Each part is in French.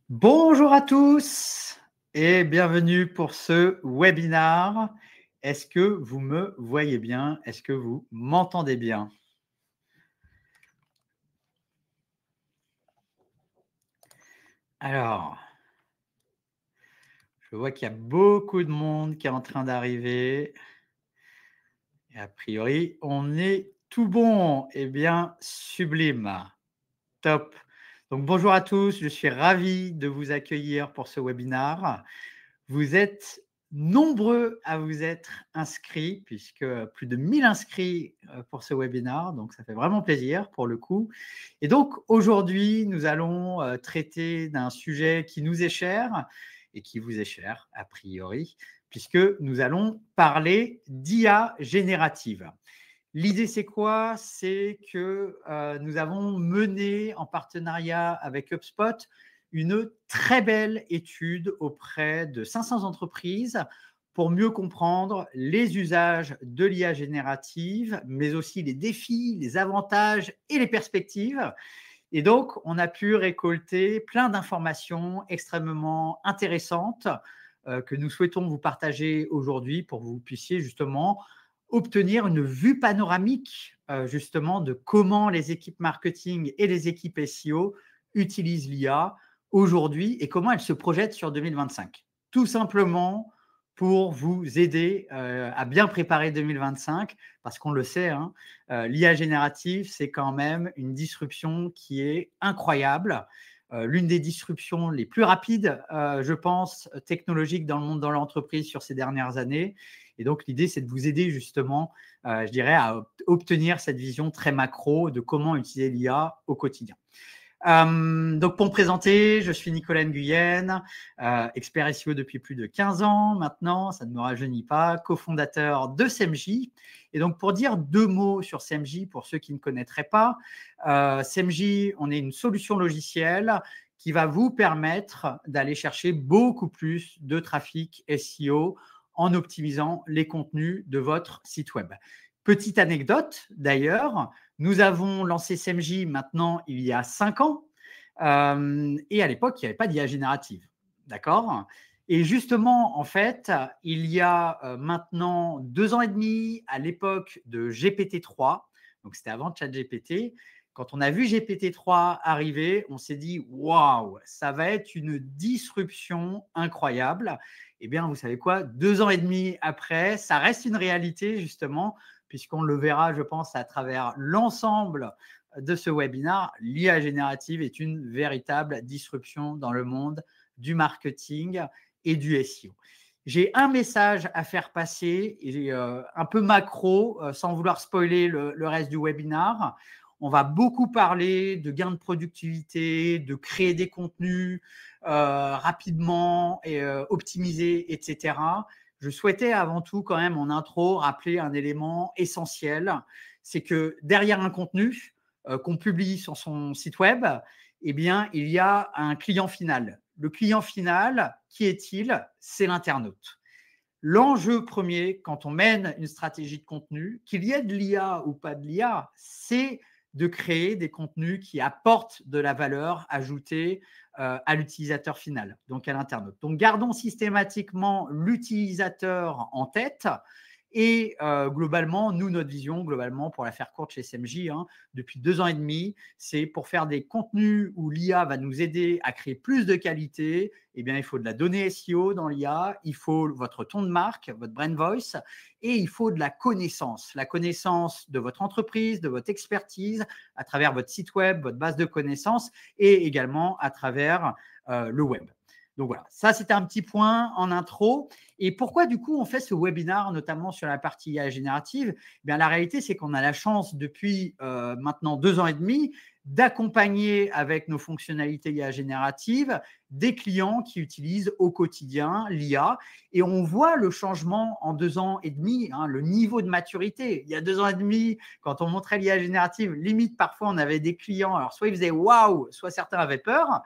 Bonjour à tous et bienvenue pour ce webinaire. Est-ce que vous me voyez bien? Est-ce que vous m'entendez bien? Alors, je vois qu'il y a beaucoup de monde qui est en train d'arriver. Et a priori, on est tout bon. Eh bien, sublime. Top. Donc, bonjour à tous. Je suis ravi de vous accueillir pour ce webinaire. Vous êtes nombreux à vous être inscrits, puisque plus de 1000 inscrits pour ce webinaire, donc ça fait vraiment plaisir pour le coup. Et donc aujourd'hui, nous allons traiter d'un sujet qui nous est cher et qui vous est cher a priori, puisque nous allons parler d'IA générative. L'idée, c'est quoi? C'est que nous avons mené en partenariat avec HubSpot une très belle étude auprès de 500 entreprises pour mieux comprendre les usages de l'IA générative, mais aussi les défis, les avantages et les perspectives. Et donc, on a pu récolter plein d'informations extrêmement intéressantes que nous souhaitons vous partager aujourd'hui pour que vous puissiez justement obtenir une vue panoramique justement de comment les équipes marketing et les équipes SEO utilisent l'IA aujourd'hui et comment elles se projettent sur 2025. Tout simplement pour vous aider à bien préparer 2025, parce qu'on le sait, hein, l'IA générative, c'est quand même une disruption qui est incroyable. L'une des disruptions les plus rapides, je pense, technologiques dans le monde de l'entreprise sur ces dernières années. Et donc, l'idée, c'est de vous aider justement, je dirais, à obtenir cette vision très macro de comment utiliser l'IA au quotidien. Donc, pour me présenter, je suis Nicolas Nguyen, expert SEO depuis plus de 15 ans maintenant, ça ne me rajeunit pas, cofondateur de SEMJ. Et donc, pour dire deux mots sur SEMJ, pour ceux qui ne connaîtraient pas, SEMJ, on est une solution logicielle qui va vous permettre d'aller chercher beaucoup plus de trafic SEO en optimisant les contenus de votre site web. Petite anecdote d'ailleurs, nous avons lancé SEMJ maintenant il y a 5 ans et à l'époque, il n'y avait pas d'IA générative. D'accord? Et justement, en fait, il y a maintenant 2 ans et demi, à l'époque de GPT-3, donc c'était avant ChatGPT, quand on a vu GPT-3 arriver, on s'est dit « Waouh, ça va être une disruption incroyable ». Eh bien, vous savez quoi? 2 ans et demi après, ça reste une réalité justement, puisqu'on le verra, je pense, à travers l'ensemble de ce webinaire. L'IA générative est une véritable disruption dans le monde du marketing et du SEO. J'ai un message à faire passer, et, un peu macro, sans vouloir spoiler le reste du webinaire. On va beaucoup parler de gains de productivité, de créer des contenus rapidement et optimiser, etc. Je souhaitais avant tout quand même en intro rappeler un élément essentiel, c'est que derrière un contenu qu'on publie sur son site web, eh bien, il y a un client final. Le client final, qui est-il? C'est l'internaute. L'enjeu premier, quand on mène une stratégie de contenu, qu'il y ait de l'IA ou pas de l'IA, c'est de créer des contenus qui apportent de la valeur ajoutée à l'utilisateur final, donc à l'internaute. Donc, gardons systématiquement l'utilisateur en tête. Et globalement, nous, notre vision, globalement, pour la faire courte chez SMJ, hein, depuis 2 ans et demi, c'est pour faire des contenus où l'IA va nous aider à créer plus de qualité. Eh bien, il faut de la donnée SEO dans l'IA, il faut votre ton de marque, votre brand voice, et il faut de la connaissance de votre entreprise, de votre expertise, à travers votre site web, votre base de connaissances, et également à travers le web. Donc voilà, ça c'était un petit point en intro. Et pourquoi du coup on fait ce webinaire, notamment sur la partie IA générative? Bien, la réalité, c'est qu'on a la chance depuis maintenant 2 ans et demi d'accompagner avec nos fonctionnalités IA génératives des clients qui utilisent au quotidien l'IA. Et on voit le changement en 2 ans et demi, hein, le niveau de maturité. Il y a 2 ans et demi, quand on montrait l'IA générative, limite parfois on avait des clients, alors soit ils faisaient waouh, soit certains avaient peur.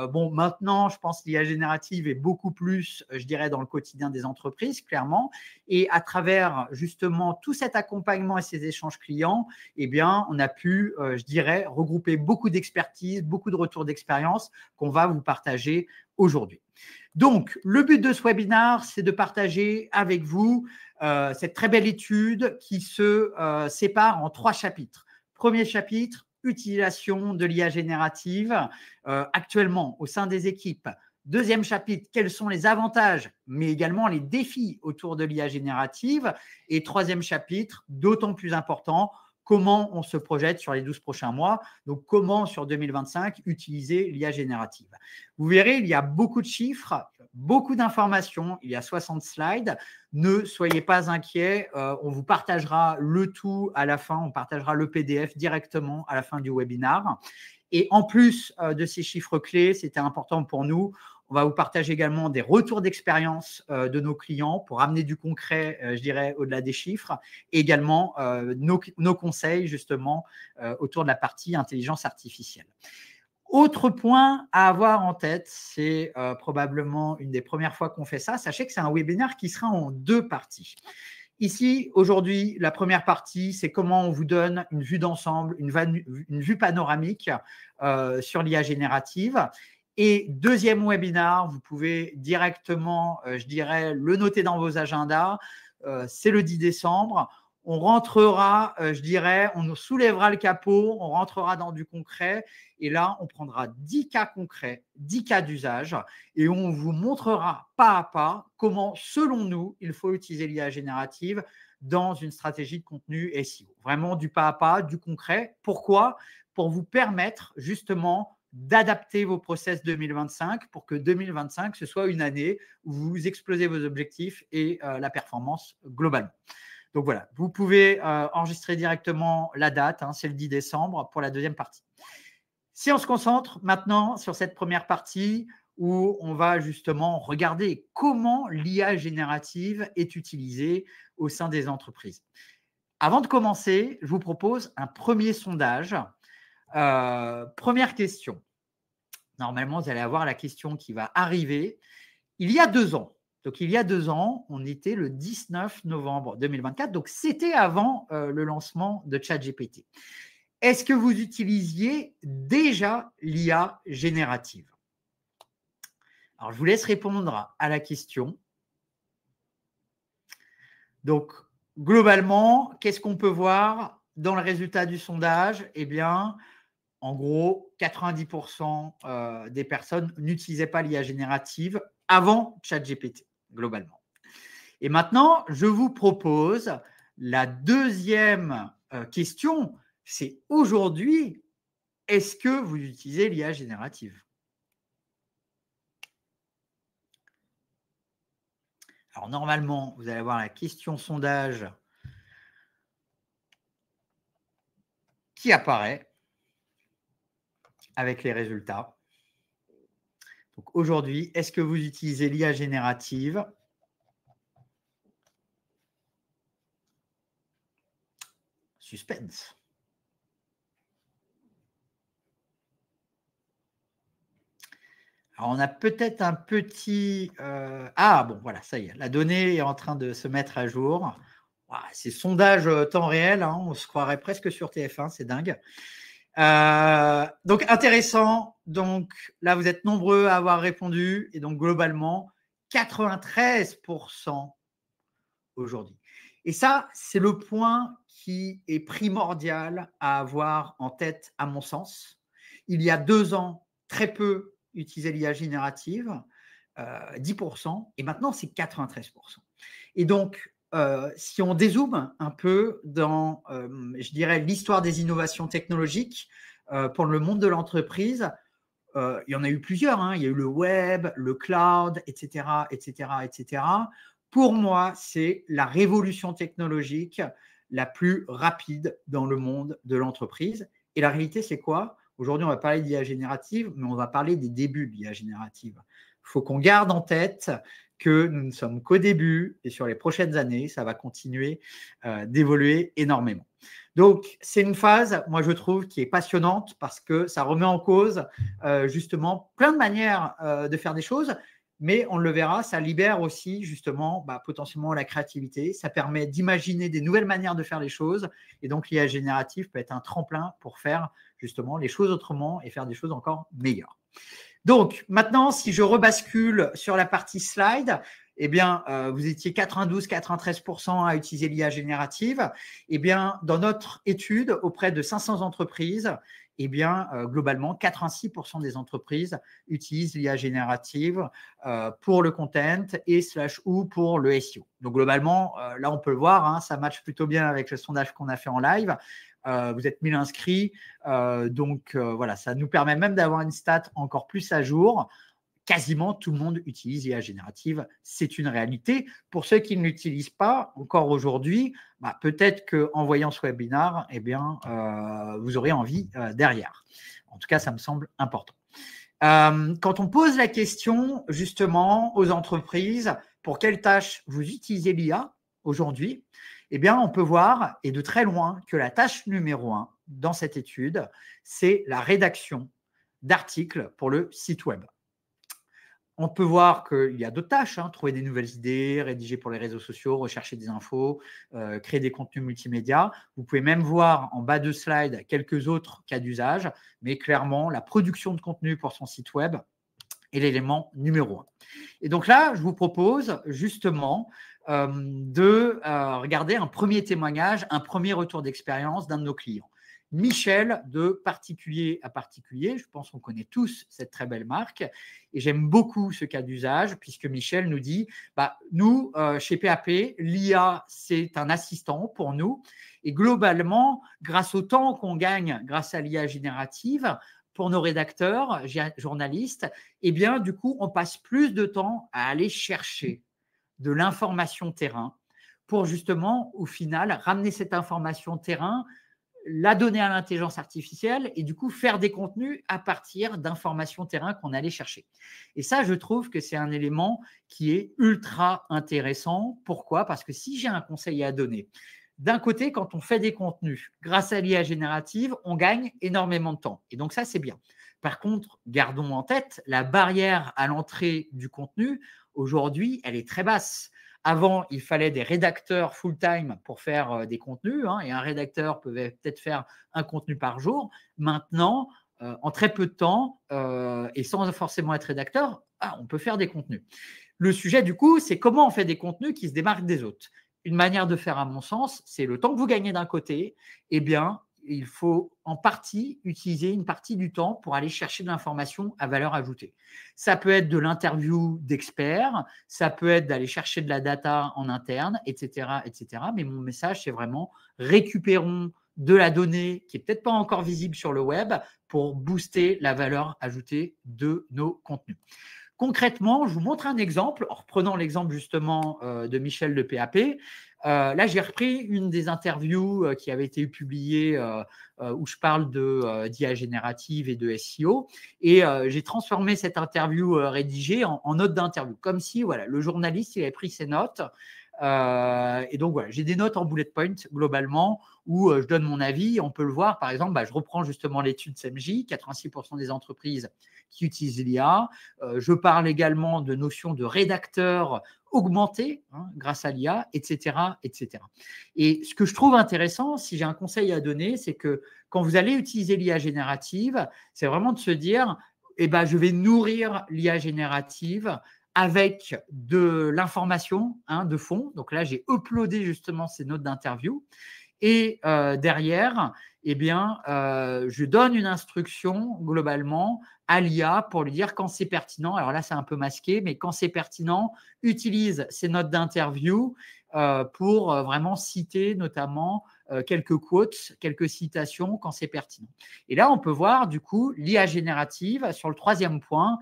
Bon, maintenant, je pense que l'IA générative est beaucoup plus, je dirais, dans le quotidien des entreprises, clairement. Et à travers justement tout cet accompagnement et ces échanges clients, eh bien, on a pu, je dirais, regrouper beaucoup d'expertise, beaucoup de retours d'expérience qu'on va vous partager aujourd'hui. Donc, le but de ce webinaire, c'est de partager avec vous cette très belle étude qui se sépare en 3 chapitres. Premier chapitre, utilisation de l'IA générative actuellement au sein des équipes. Deuxième chapitre, quels sont les avantages, mais également les défis autour de l'IA générative. Et troisième chapitre, d'autant plus important, comment on se projette sur les 12 prochains mois. Donc, comment sur 2025 utiliser l'IA générative. Vous verrez, il y a beaucoup de chiffres, beaucoup d'informations. Il y a 60 slides. Ne soyez pas inquiets. On vous partagera le tout à la fin. On partagera le PDF directement à la fin du webinaire. Et en plus de ces chiffres clés, c'était important pour nous. On va vous partager également des retours d'expérience de nos clients pour amener du concret, je dirais, au-delà des chiffres. Et également nos conseils, justement, autour de la partie intelligence artificielle. Autre point à avoir en tête, c'est probablement une des premières fois qu'on fait ça. Sachez que c'est un webinaire qui sera en 2 parties. Ici, aujourd'hui, la première partie, c'est comment on vous donne une vue d'ensemble, une vue panoramique sur l'IA générative. Et deuxième webinaire, vous pouvez directement, je dirais, le noter dans vos agendas. C'est le 10 décembre. On rentrera, je dirais, on nous soulèvera le capot, on rentrera dans du concret. Et là, on prendra 10 cas concrets, 10 cas d'usage et on vous montrera pas à pas comment, selon nous, il faut utiliser l'IA générative dans une stratégie de contenu SEO. Vraiment du pas à pas, du concret. Pourquoi ? Pour vous permettre justement d'adapter vos process 2025 pour que 2025, ce soit une année où vous explosez vos objectifs et la performance globalement. Donc voilà, vous pouvez enregistrer directement la date, hein, c'est le 10 décembre pour la deuxième partie. Si on se concentre maintenant sur cette première partie où on va justement regarder comment l'IA générative est utilisée au sein des entreprises. Avant de commencer, je vous propose un premier sondage. Première question. Normalement, vous allez avoir la question qui va arriver. Il y a 2 ans, donc il y a 2 ans, on était le 19 novembre 2024, donc c'était avant le lancement de ChatGPT. Est-ce que vous utilisiez déjà l'IA générative? Alors, je vous laisse répondre à la question. Donc, globalement, qu'est-ce qu'on peut voir dans le résultat du sondage? Eh bien, en gros, 90% des personnes n'utilisaient pas l'IA générative avant ChatGPT, globalement. Et maintenant, je vous propose la deuxième question. C'est aujourd'hui, est-ce que vous utilisez l'IA générative? Alors, normalement, vous allez avoir la question sondage qui apparaît avec les résultats. Donc, aujourd'hui, est-ce que vous utilisez l'IA générative? Suspense. Alors, on a peut-être un petit… ah, bon, voilà, ça y est, la donnée est en train de se mettre à jour. C'est sondage temps réel, hein, on se croirait presque sur TF1, c'est dingue. Donc, intéressant. Donc, là, vous êtes nombreux à avoir répondu. Et donc, globalement, 93% aujourd'hui. Et ça, c'est le point qui est primordial à avoir en tête, à mon sens. Il y a 2 ans, très peu utilisaient l'IA générative, 10%, et maintenant, c'est 93%. Et donc, si on dézoome un peu dans, je dirais, l'histoire des innovations technologiques pour le monde de l'entreprise, il y en a eu plusieurs. Hein. Il y a eu le web, le cloud, etc., etc., etc. Pour moi, c'est la révolution technologique la plus rapide dans le monde de l'entreprise. Et la réalité, c'est quoi? Aujourd'hui, on va parler d'IA générative, mais on va parler des débuts de l'IA générative. Il faut qu'on garde en tête que nous ne sommes qu'au début et sur les prochaines années, ça va continuer d'évoluer énormément. Donc, c'est une phase, moi, je trouve, qui est passionnante parce que ça remet en cause justement plein de manières de faire des choses. mais on le verra, ça libère aussi justement potentiellement la créativité. Ça permet d'imaginer des nouvelles manières de faire les choses. Et donc, l'IA générative peut être un tremplin pour faire justement les choses autrement et faire des choses encore meilleures. Donc, maintenant, si je rebascule sur la partie slide, eh bien, vous étiez 92-93% à utiliser l'IA générative. Eh bien, dans notre étude auprès de 500 entreprises, eh bien, globalement, 86% des entreprises utilisent l'IA générative pour le content et /ou pour le SEO. Donc, globalement, là, on peut le voir, hein, ça matche plutôt bien avec le sondage qu'on a fait en live. Vous êtes 1000 inscrits, donc voilà, ça nous permet même d'avoir une stat encore plus à jour. Quasiment tout le monde utilise l'IA générative, c'est une réalité. Pour ceux qui ne l'utilisent pas encore aujourd'hui, peut-être qu'en voyant ce webinaire, eh bien, vous aurez envie derrière. En tout cas, ça me semble important. Quand on pose la question justement aux entreprises, pour quelles tâches vous utilisez l'IA aujourd'hui, eh bien, on peut voir, et de très loin, que la tâche numéro 1 dans cette étude, c'est la rédaction d'articles pour le site web. On peut voir qu'il y a d'autres tâches, hein, trouver des nouvelles idées, rédiger pour les réseaux sociaux, rechercher des infos, créer des contenus multimédia. Vous pouvez même voir en bas de slide quelques autres cas d'usage, mais clairement, la production de contenu pour son site web est l'élément numéro 1. Et donc là, je vous propose justement de regarder un premier témoignage, un premier retour d'expérience d'un de nos clients. Michel, de particulier à particulier, je pense qu'on connaît tous cette très belle marque et j'aime beaucoup ce cas d'usage puisque Michel nous dit, nous, chez PAP, l'IA, c'est un assistant pour nous et globalement, grâce au temps qu'on gagne grâce à l'IA générative, pour nos rédacteurs, journalistes, eh bien, du coup, on passe plus de temps à aller chercher de l'information terrain pour justement, au final, ramener cette information terrain, la donner à l'intelligence artificielle et du coup faire des contenus à partir d'informations terrain qu'on allait chercher. Et ça, je trouve que c'est un élément qui est ultra intéressant. Pourquoi ? Parce que si j'ai un conseil à donner, d'un côté, quand on fait des contenus, grâce à l'IA générative, on gagne énormément de temps. Et donc ça, c'est bien. Par contre, gardons en tête, la barrière à l'entrée du contenu, aujourd'hui, elle est très basse. Avant, il fallait des rédacteurs full-time pour faire des contenus, hein, et un rédacteur pouvait peut-être faire un contenu par jour. Maintenant, en très peu de temps, et sans forcément être rédacteur, on peut faire des contenus. Le sujet, du coup, c'est comment on fait des contenus qui se démarquent des autres. Une manière de faire, à mon sens, c'est le temps que vous gagnez d'un côté, eh bien, il faut en partie utiliser une partie du temps pour aller chercher de l'information à valeur ajoutée. Ça peut être de l'interview d'experts, ça peut être d'aller chercher de la data en interne, etc., etc. Mais mon message, c'est vraiment récupérons de la donnée qui n'est peut-être pas encore visible sur le web pour booster la valeur ajoutée de nos contenus. Concrètement, je vous montre un exemple, en reprenant l'exemple justement de Michel de PAP. Là, j'ai repris une des interviews qui avait été publiée où je parle d'IA générative et de SEO. Et j'ai transformé cette interview rédigée en note d'interview, comme si voilà, le journaliste il avait pris ses notes. Et donc, voilà, j'ai des notes en bullet point globalement où je donne mon avis. On peut le voir, par exemple, je reprends justement l'étude SEMJ, 86% des entreprises qui utilisent l'IA. Je parle également de notions de rédacteur augmenté grâce à l'IA, etc., etc. Et ce que je trouve intéressant, si j'ai un conseil à donner, c'est que quand vous allez utiliser l'IA générative, c'est vraiment de se dire, je vais nourrir l'IA générative avec de l'information de fond. Donc là, j'ai uploadé justement ces notes d'interview. Et derrière, je donne une instruction globalement à l'IA pour lui dire quand c'est pertinent. Alors là, c'est un peu masqué, mais quand c'est pertinent, utilise ces notes d'interview pour vraiment citer notamment quelques quotes, quelques citations quand c'est pertinent. Et là, on peut voir du coup l'IA générative sur le troisième point,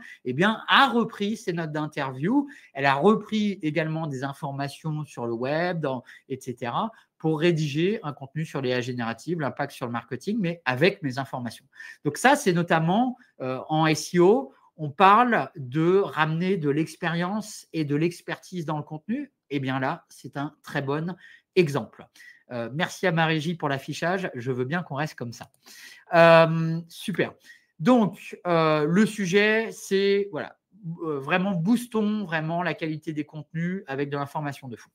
a repris ces notes d'interview. Elle a repris également des informations sur le web, etc., pour rédiger un contenu sur l'IA générative, l'impact sur le marketing, mais avec mes informations. Donc ça, c'est notamment en SEO, on parle de ramener de l'expérience et de l'expertise dans le contenu. Eh bien là, c'est un très bon exemple. Merci à ma régie pour l'affichage. Je veux bien qu'on reste comme ça. Super. Donc, le sujet, c'est voilà, vraiment boostons vraiment la qualité des contenus avec de l'information de fond.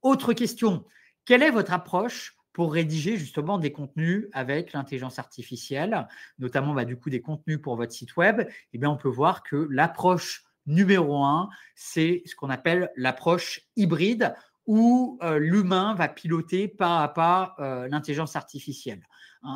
Autre question, quelle est votre approche pour rédiger justement des contenus avec l'intelligence artificielle, notamment du coup des contenus pour votre site web? Eh bien, on peut voir que l'approche numéro 1, c'est ce qu'on appelle l'approche hybride où l'humain va piloter pas à pas l'intelligence artificielle.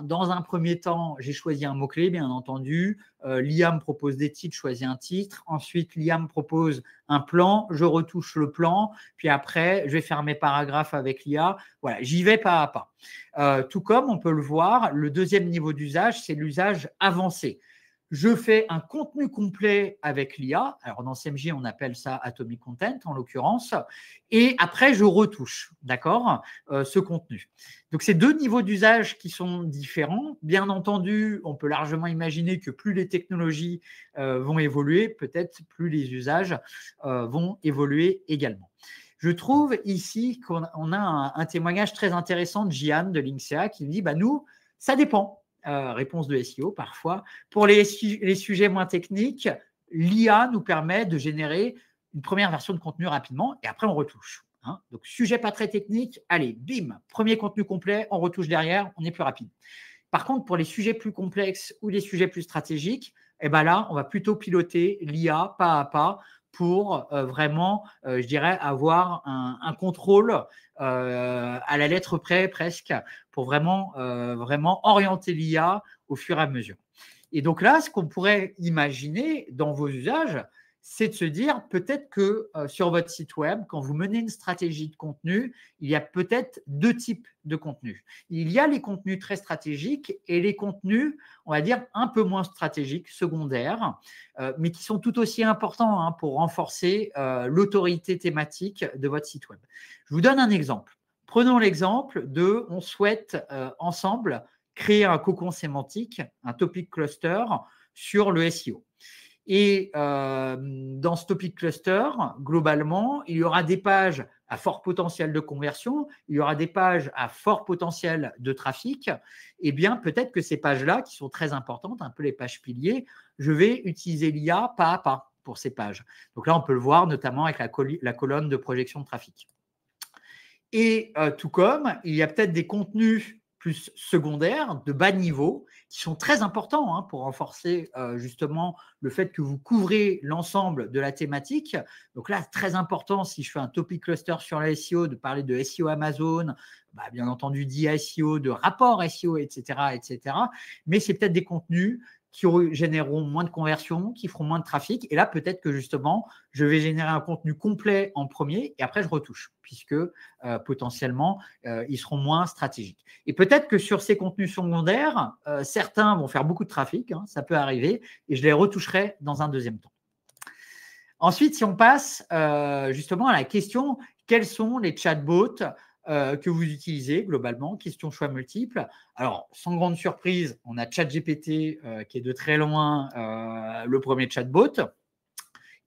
Dans un premier temps, j'ai choisi un mot-clé, bien entendu. L'IA me propose des titres, je choisis un titre. Ensuite, l'IA me propose un plan, je retouche le plan. Puis après, je vais faire mes paragraphes avec l'IA. Voilà, j'y vais pas à pas. Tout comme on peut le voir, le deuxième niveau d'usage, c'est l'usage avancé. Je fais un contenu complet avec l'IA. Alors, dans CMJ, on appelle ça Atomic Content, en l'occurrence. Et après, je retouche, d'accord, ce contenu. Donc, c'est deux niveaux d'usage qui sont différents. Bien entendu, on peut largement imaginer que plus les technologies vont évoluer, peut-être plus les usages vont évoluer également. Je trouve ici qu'on a un témoignage très intéressant de Jian de l'INSEA qui dit nous, ça dépend. Réponse de SEO parfois. Pour les sujets moins techniques, l'IA nous permet de générer une première version de contenu rapidement et après on retouche. Donc, sujet pas très technique, allez, bim, premier contenu complet, on retouche derrière, on est plus rapide. Par contre, pour les sujets plus complexes ou les sujets plus stratégiques, là, on va plutôt piloter l'IA pas à pas pour vraiment, je dirais, avoir un contrôle à la lettre près presque pour vraiment orienter l'IA au fur et à mesure. Et donc là, ce qu'on pourrait imaginer dans vos usages, c'est de se dire peut-être que sur votre site web, quand vous menez une stratégie de contenu, il y a peut-être deux types de contenus. Il y a les contenus très stratégiques et les contenus, on va dire, un peu moins stratégiques, secondaires, mais qui sont tout aussi importants pour renforcer l'autorité thématique de votre site web. Je vous donne un exemple. Prenons l'exemple de on souhaite ensemble créer un cocon sémantique, un topic cluster sur le SEO. Et dans ce topic cluster, globalement, il y aura des pages à fort potentiel de conversion, il y aura des pages à fort potentiel de trafic. Eh bien, peut-être que ces pages-là, qui sont très importantes, un peu les pages piliers, je vais utiliser l'IA pas à pas pour ces pages. Donc là, on peut le voir notamment avec la colonne de projection de trafic. Et tout comme, il y a peut-être des contenus plus secondaires, de bas niveau, qui sont très importants pour renforcer justement le fait que vous couvrez l'ensemble de la thématique. Donc là, très important, si je fais un topic cluster sur la SEO, de parler de SEO Amazon, bien entendu d'IA-SEO, de rapport SEO, etc. etc. Mais c'est peut-être des contenus qui généreront moins de conversions, qui feront moins de trafic. Et là, peut-être que justement, je vais générer un contenu complet en premier et après, je retouche, puisque potentiellement, ils seront moins stratégiques. Et peut-être que sur ces contenus secondaires, certains vont faire beaucoup de trafic, ça peut arriver, et je les retoucherai dans un deuxième temps. Ensuite, si on passe justement à la question, quels sont les chatbots que vous utilisez globalement, question choix multiples. Alors, sans grande surprise, on a ChatGPT qui est de très loin le premier chatbot.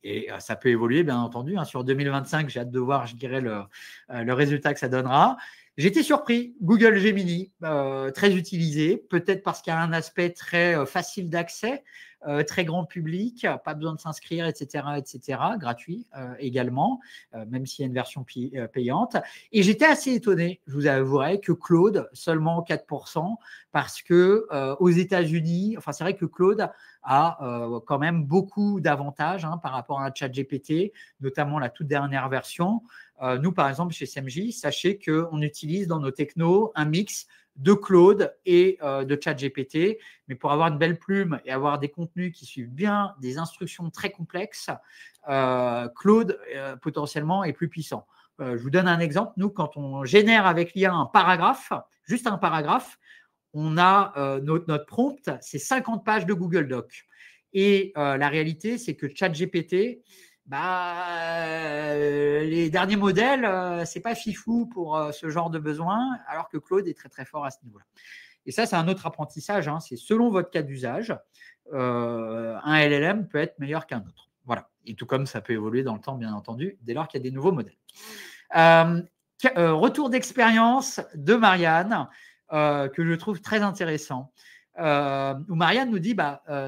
Et ça peut évoluer, bien entendu. Sur 2025, j'ai hâte de voir, je dirais, le résultat que ça donnera. J'étais surpris. Google Gemini, très utilisé, peut-être parce qu'il y a un aspect très facile d'accès, très grand public, pas besoin de s'inscrire, etc., gratuit également, même s'il y a une version payante. Et j'étais assez étonné, je vous avouerai, que Claude, seulement 4%, parce que aux États-Unis, c'est vrai que Claude a quand même beaucoup d'avantages par rapport à un ChatGPT, notamment la toute dernière version. Nous, par exemple, chez CMJ, sachez qu'on utilise dans nos technos un mix de Claude et de ChatGPT. Mais pour avoir une belle plume et avoir des contenus qui suivent bien des instructions très complexes, Claude, potentiellement, est plus puissant. Je vous donne un exemple. Nous, quand on génère avec l'IA un paragraphe, juste un paragraphe, on a notre prompt, c'est 50 pages de Google Doc. Et la réalité, c'est que ChatGPT, les derniers modèles, c'est pas fifou pour ce genre de besoin, alors que Claude est très très fort à ce niveau-là. Et ça, c'est un autre apprentissage. C'est selon votre cas d'usage, un LLM peut être meilleur qu'un autre. Voilà. Et tout comme ça peut évoluer dans le temps, bien entendu, dès lors qu'il y a des nouveaux modèles. Retour d'expérience de Marianne, que je trouve très intéressant. où Marianne nous dit,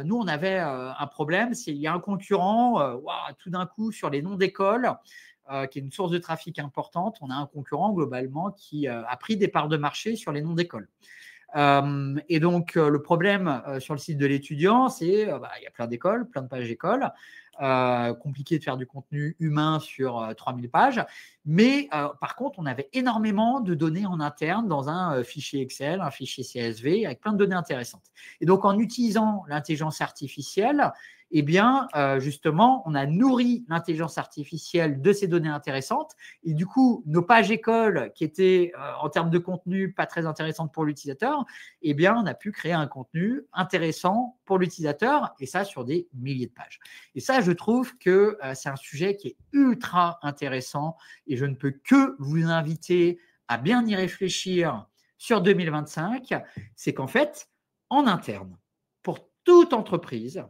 nous, on avait un problème, c'est il y a un concurrent, tout d'un coup, sur les noms d'écoles, qui est une source de trafic importante, on a un concurrent globalement qui a pris des parts de marché sur les noms d'écoles. Et donc, le problème sur le site de l'étudiant, c'est il y a plein d'écoles, plein de pages d'écoles. Compliqué de faire du contenu humain sur 3000 pages. Mais par contre, on avait énormément de données en interne dans un fichier Excel, un fichier CSV, avec plein de données intéressantes. Et donc, en utilisant l'intelligence artificielle, eh bien, justement, on a nourri l'intelligence artificielle de ces données intéressantes. Et du coup, nos pages écoles, qui étaient en termes de contenu pas très intéressantes pour l'utilisateur, eh bien, on a pu créer un contenu intéressant pour l'utilisateur, et ça sur des milliers de pages. Et ça, je trouve que c'est un sujet qui est ultra intéressant, et je ne peux que vous inviter à bien y réfléchir sur 2025. C'est qu'en fait, en interne, pour toute entreprise,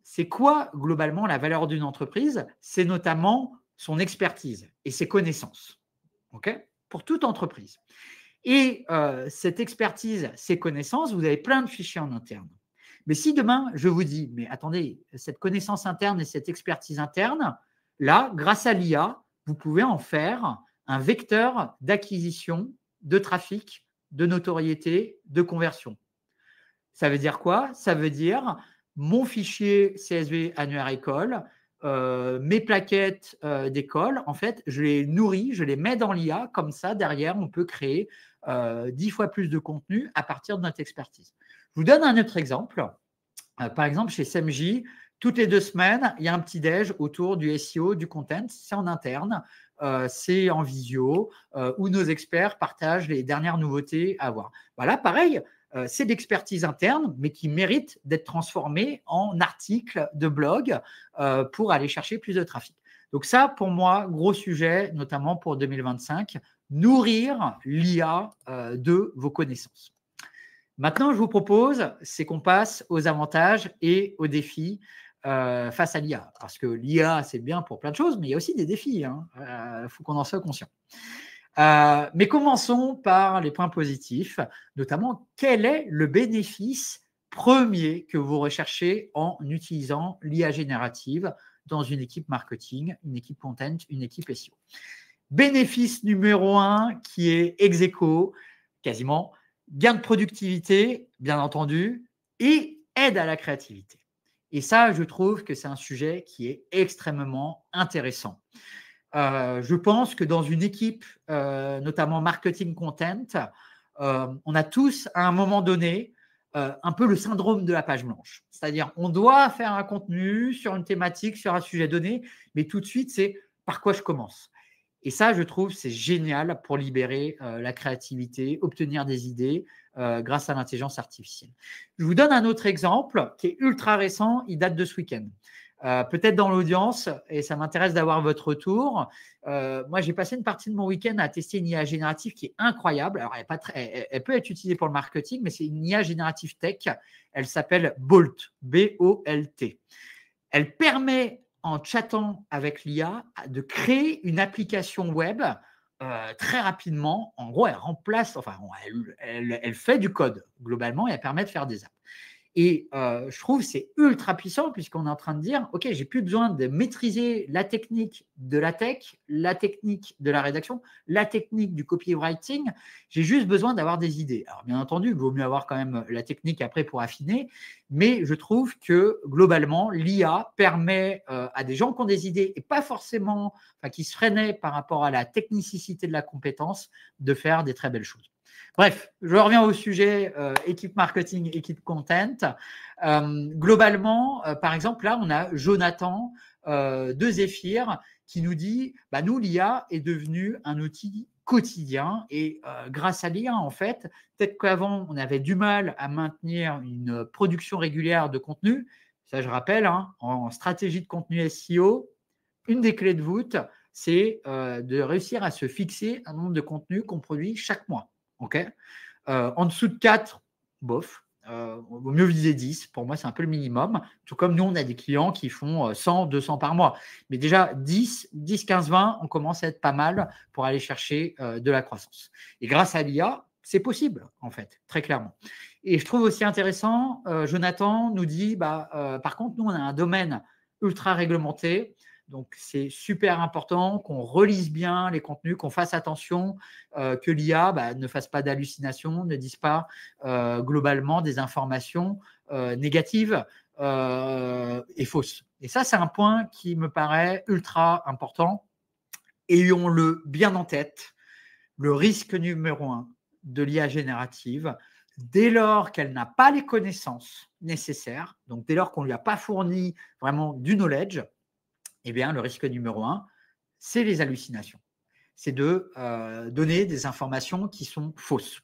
c'est quoi globalement la valeur d'une entreprise? C'est notamment son expertise et ses connaissances. Okay, pour toute entreprise. Et cette expertise, ces connaissances, vous avez plein de fichiers en interne. Mais si demain, je vous dis, mais attendez, cette connaissance interne et cette expertise interne, là, grâce à l'IA, vous pouvez en faire un vecteur d'acquisition, de trafic, de notoriété, de conversion. Ça veut dire quoi? Ça veut dire mon fichier CSV annuaire école, mes plaquettes d'école, en fait, je les nourris, je les mets dans l'IA, comme ça, derrière, on peut créer 10 fois plus de contenu à partir de notre expertise. Je vous donne un autre exemple. Par exemple, chez SEMJ, toutes les 2 semaines, il y a un petit déj autour du SEO, du content, c'est en interne, c'est en visio, où nos experts partagent les dernières nouveautés à voir. Voilà, pareil, c'est l'expertise interne, mais qui mérite d'être transformée en article de blog pour aller chercher plus de trafic. Donc ça, pour moi, gros sujet, notamment pour 2025, nourrir l'IA de vos connaissances. Maintenant, je vous propose, c'est qu'on passe aux avantages et aux défis face à l'IA. Parce que l'IA, c'est bien pour plein de choses, mais il y a aussi des défis. Il faut qu'on en soit conscient. Mais commençons par les points positifs, notamment quel est le bénéfice premier que vous recherchez en utilisant l'IA générative dans une équipe marketing, une équipe content, une équipe SEO. Bénéfice numéro 1 qui est ex aequo, quasiment, gain de productivité, bien entendu, et aide à la créativité. Et ça, je trouve que c'est un sujet qui est extrêmement intéressant. Je pense que dans une équipe, notamment marketing content, on a tous, à un moment donné, un peu le syndrome de la page blanche. C'est-à-dire, on doit faire un contenu sur une thématique, sur un sujet donné, mais tout de suite, c'est par quoi je commence. Et ça, je trouve, c'est génial pour libérer la créativité, obtenir des idées grâce à l'intelligence artificielle. Je vous donne un autre exemple qui est ultra récent, il date de ce week-end. Peut-être dans l'audience, et ça m'intéresse d'avoir votre retour. Moi, j'ai passé une partie de mon week-end à tester une IA générative qui est incroyable. Alors, elle peut être utilisée pour le marketing, mais c'est une IA générative tech. Elle s'appelle Bolt, B-O-L-T. Elle permet, en chattant avec l'IA, de créer une application web très rapidement. En gros, elle remplace, elle fait du code globalement et elle permet de faire des apps. Et je trouve que c'est ultra puissant puisqu'on est en train de dire, OK, j'ai plus besoin de maîtriser la technique de la tech, la technique de la rédaction, la technique du copywriting. J'ai juste besoin d'avoir des idées. Alors, bien entendu, il vaut mieux avoir quand même la technique après pour affiner. Mais je trouve que globalement, l'IA permet à des gens qui ont des idées et pas forcément, qui se freinaient par rapport à la technicité de la compétence, de faire des très belles choses. Bref, je reviens au sujet équipe marketing, équipe content. Globalement, par exemple, là, on a Jonathan de Zephyr qui nous dit nous, l'IA est devenue un outil quotidien et grâce à l'IA, en fait, peut-être qu'avant, on avait du mal à maintenir une production régulière de contenu. Ça, je rappelle, en stratégie de contenu SEO, une des clés de voûte, c'est de réussir à se fixer un nombre de contenus qu'on produit chaque mois. Okay, en dessous de 4, bof. Vaut mieux viser 10. Pour moi, c'est un peu le minimum. Tout comme nous, on a des clients qui font 100, 200 par mois. Mais déjà, 10, 15, 20, on commence à être pas mal pour aller chercher de la croissance. Et grâce à l'IA, c'est possible, en fait, très clairement. Et je trouve aussi intéressant, Jonathan nous dit, par contre, nous, on a un domaine ultra réglementé, donc c'est super important qu'on relise bien les contenus, qu'on fasse attention, que l'IA ne fasse pas d'hallucinations, ne dise pas globalement des informations négatives et fausses. Et ça, c'est un point qui me paraît ultra important. Ayons-le bien en tête, le risque numéro 1 de l'IA générative, dès lors qu'elle n'a pas les connaissances nécessaires, donc dès lors qu'on ne lui a pas fourni vraiment du knowledge, eh bien, le risque numéro 1, c'est les hallucinations. C'est de donner des informations qui sont fausses.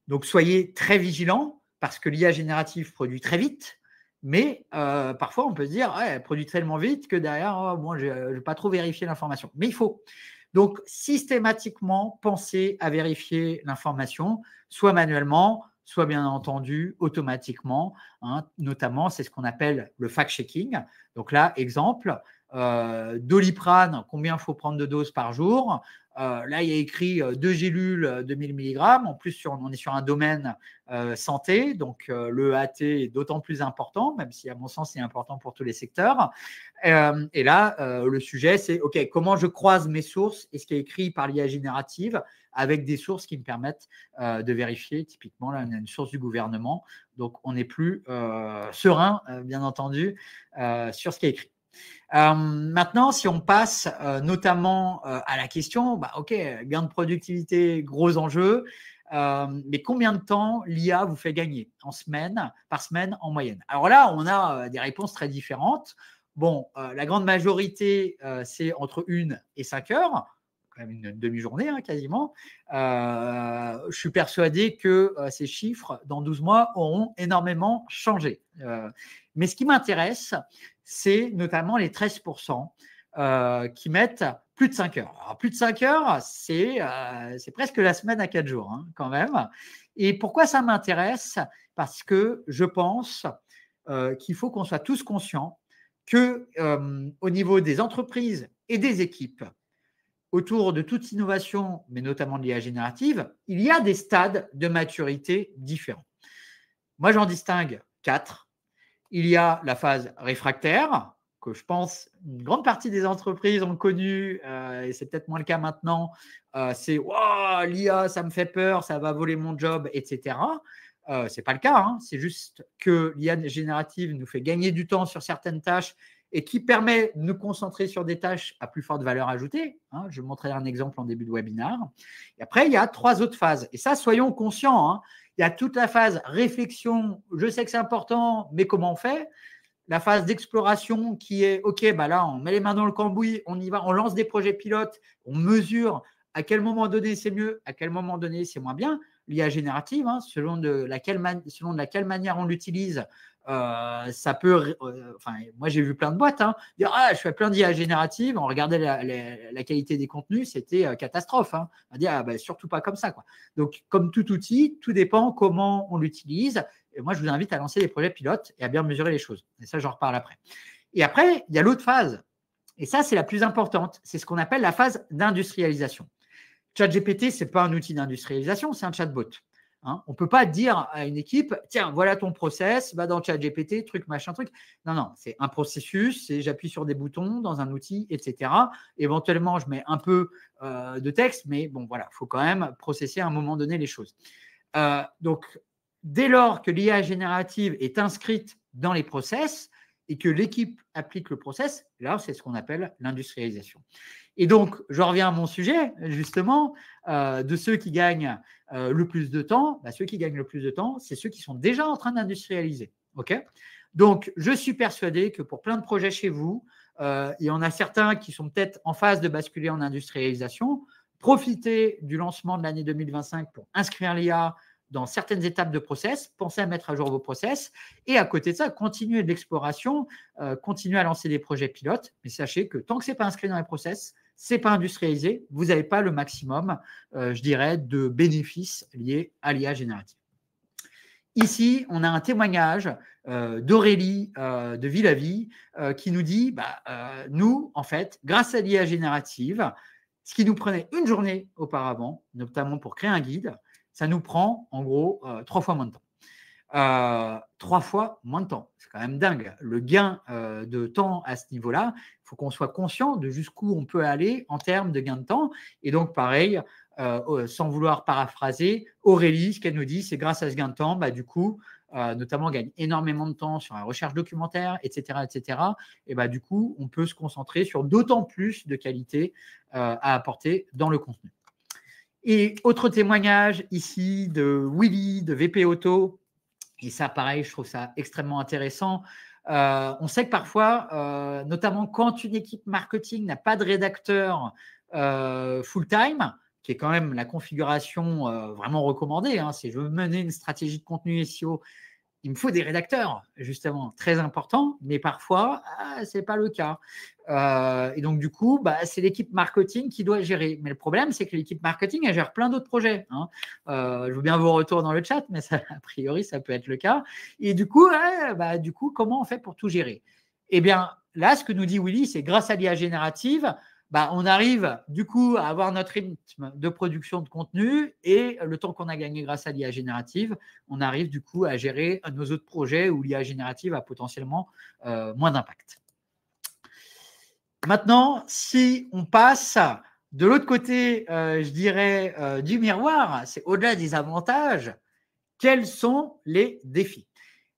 Donc, soyez très vigilants parce que l'IA générative produit très vite, mais parfois, on peut se dire, ouais, elle produit tellement vite que derrière, je ne vais pas trop vérifier l'information. Mais il faut. Donc, systématiquement, pensez à vérifier l'information, soit manuellement, soit bien entendu automatiquement. Notamment, c'est ce qu'on appelle le fact-checking. Donc là, exemple, Doliprane, combien il faut prendre de doses par jour? Là, il y a écrit 2 gélules de 1000 mg. En plus, on est sur un domaine santé, donc le AT est d'autant plus important, même si à mon sens, c'est important pour tous les secteurs. Et là, le sujet, c'est OK, comment je croise mes sources et ce qui est écrit par l'IA générative avec des sources qui me permettent de vérifier. Typiquement, là, on a une source du gouvernement, donc on n'est plus serein, bien entendu, sur ce qui est écrit. Maintenant, si on passe notamment à la question, OK, gain de productivité, gros enjeu, mais combien de temps l'IA vous fait gagner par semaine en moyenne? Alors là, on a des réponses très différentes. Bon, la grande majorité, c'est entre 1 et 5 heures, quand même une demi-journée quasiment. Je suis persuadé que ces chiffres, dans 12 mois, auront énormément changé. Mais ce qui m'intéresse, c'est notamment les 13% qui mettent plus de 5 heures. Alors, plus de 5 heures, c'est presque la semaine à 4 jours, quand même. Et pourquoi ça m'intéresse? Parce que je pense qu'il faut qu'on soit tous conscients qu'au niveau des entreprises et des équipes, autour de toute innovation, mais notamment de l'IA générative, il y a des stades de maturité différents. Moi, j'en distingue 4. Il y a la phase réfractaire, que je pense une grande partie des entreprises ont connue, et c'est peut-être moins le cas maintenant. C'est wow, l'IA, ça me fait peur, ça va voler mon job, etc. Ce n'est pas le cas, c'est juste que l'IA générative nous fait gagner du temps sur certaines tâches et qui permet de nous concentrer sur des tâches à plus forte valeur ajoutée. Je montrerai un exemple en début de webinaire. Et après, il y a 3 autres phases. Et ça, soyons conscients. Il y a toute la phase réflexion, je sais que c'est important, mais comment on fait? La phase d'exploration qui est, OK, là, on met les mains dans le cambouis, on y va, on lance des projets pilotes, on mesure à quel moment donné c'est mieux, à quel moment donné c'est moins bien. L'IA générative, selon de laquelle manière on l'utilise, ça peut… moi, j'ai vu plein de boîtes dire « je fais plein d'IA générative ». On regardait la qualité des contenus, c'était catastrophe. On va dire « surtout pas comme ça ». Donc, comme tout outil, tout dépend comment on l'utilise. Et moi, je vous invite à lancer des projets pilotes et à bien mesurer les choses. Et ça, j'en reparle après. Et après, il y a l'autre phase. Et ça, c'est la plus importante. C'est ce qu'on appelle la phase d'industrialisation. ChatGPT, ce n'est pas un outil d'industrialisation, c'est un chatbot. On ne peut pas dire à une équipe, tiens, voilà ton process, va dans ChatGPT, truc, machin, truc. Non, c'est un processus, j'appuie sur des boutons dans un outil, etc. Éventuellement, je mets un peu de texte, mais bon, voilà, il faut quand même processer à un moment donné les choses. Donc, dès lors que l'IA générative est inscrite dans les process et que l'équipe applique le process, là, c'est ce qu'on appelle l'industrialisation. Et donc, je reviens à mon sujet, justement, de ceux qui gagnent le plus de temps. Ceux qui gagnent le plus de temps, c'est ceux qui sont déjà en train d'industrialiser. Okay, donc, je suis persuadé que pour plein de projets chez vous, il y en a certains qui sont peut-être en phase de basculer en industrialisation. Profitez du lancement de l'année 2025 pour inscrire l'IA dans certaines étapes de process, pensez à mettre à jour vos process et à côté de ça, continuez de l'exploration, continuez à lancer des projets pilotes, mais sachez que tant que ce n'est pas inscrit dans les process, ce n'est pas industrialisé, vous n'avez pas le maximum, je dirais, de bénéfices liés à l'IA générative. Ici, on a un témoignage d'Aurélie de Villavie qui nous dit nous, en fait, grâce à l'IA générative, ce qui nous prenait une journée auparavant, notamment pour créer un guide, ça nous prend en gros 3 fois moins de temps. 3 fois moins de temps. C'est quand même dingue. Le gain de temps à ce niveau-là, il faut qu'on soit conscient de jusqu'où on peut aller en termes de gain de temps. Et donc, pareil, sans vouloir paraphraser, Aurélie, ce qu'elle nous dit, c'est grâce à ce gain de temps, du coup, notamment, on gagne énormément de temps sur la recherche documentaire, etc., etc. Et du coup, on peut se concentrer sur d'autant plus de qualité à apporter dans le contenu. Et autre témoignage ici de Willy, de VP Auto. Et ça, pareil, je trouve ça extrêmement intéressant. On sait que parfois, notamment quand une équipe marketing n'a pas de rédacteur full-time, qui est quand même la configuration vraiment recommandée, si je veux mener une stratégie de contenu SEO, il me faut des rédacteurs, justement, très importants, mais parfois, ce n'est pas le cas. Et donc, du coup, c'est l'équipe marketing qui doit gérer. Mais le problème, c'est que l'équipe marketing, elle gère plein d'autres projets. Je veux bien vos retours dans le chat, mais ça, a priori, ça peut être le cas. Et du coup, comment on fait pour tout gérer? Eh bien, là, ce que nous dit Willy, c'est grâce à l'IA générative, on arrive du coup à avoir notre rythme de production de contenu et le temps qu'on a gagné grâce à l'IA générative, on arrive du coup à gérer nos autres projets où l'IA générative a potentiellement moins d'impact. Maintenant, si on passe de l'autre côté, je dirais, du miroir, c'est au-delà des avantages, quels sont les défis?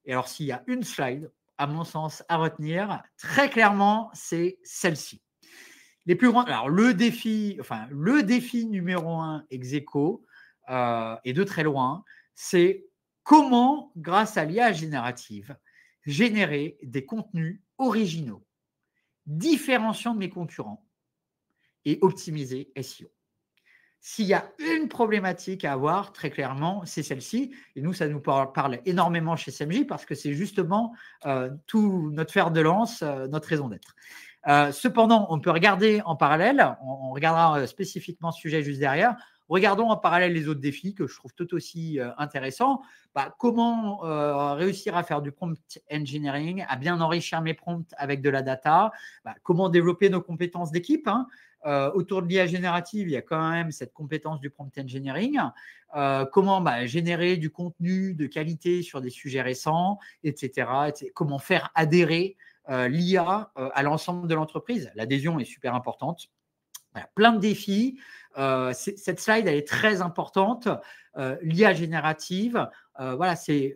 Et alors, s'il y a une slide, à mon sens, à retenir, très clairement, c'est celle-ci. Les plus grands, alors le défi numéro 1 ex aequo, et de très loin, c'est comment, grâce à l'IA générative, générer des contenus originaux, différenciant de mes concurrents et optimiser SEO. S'il y a une problématique à avoir, très clairement, c'est celle-ci. Et nous, ça nous parle énormément chez SMJ parce que c'est justement tout notre fer de lance, notre raison d'être. Cependant, on peut regarder en parallèle, on regardera spécifiquement ce sujet juste derrière, regardons en parallèle les autres défis que je trouve tout aussi intéressants. Comment réussir à faire du prompt engineering, à bien enrichir mes prompts avec de la data, comment développer nos compétences d'équipe. Autour de l'IA générative, il y a quand même cette compétence du prompt engineering. Comment générer du contenu de qualité sur des sujets récents, etc. Comment faire adhérer l'IA à l'ensemble de l'entreprise. L'adhésion est super importante. Voilà, plein de défis. Cette slide, elle est très importante. L'IA générative, c'est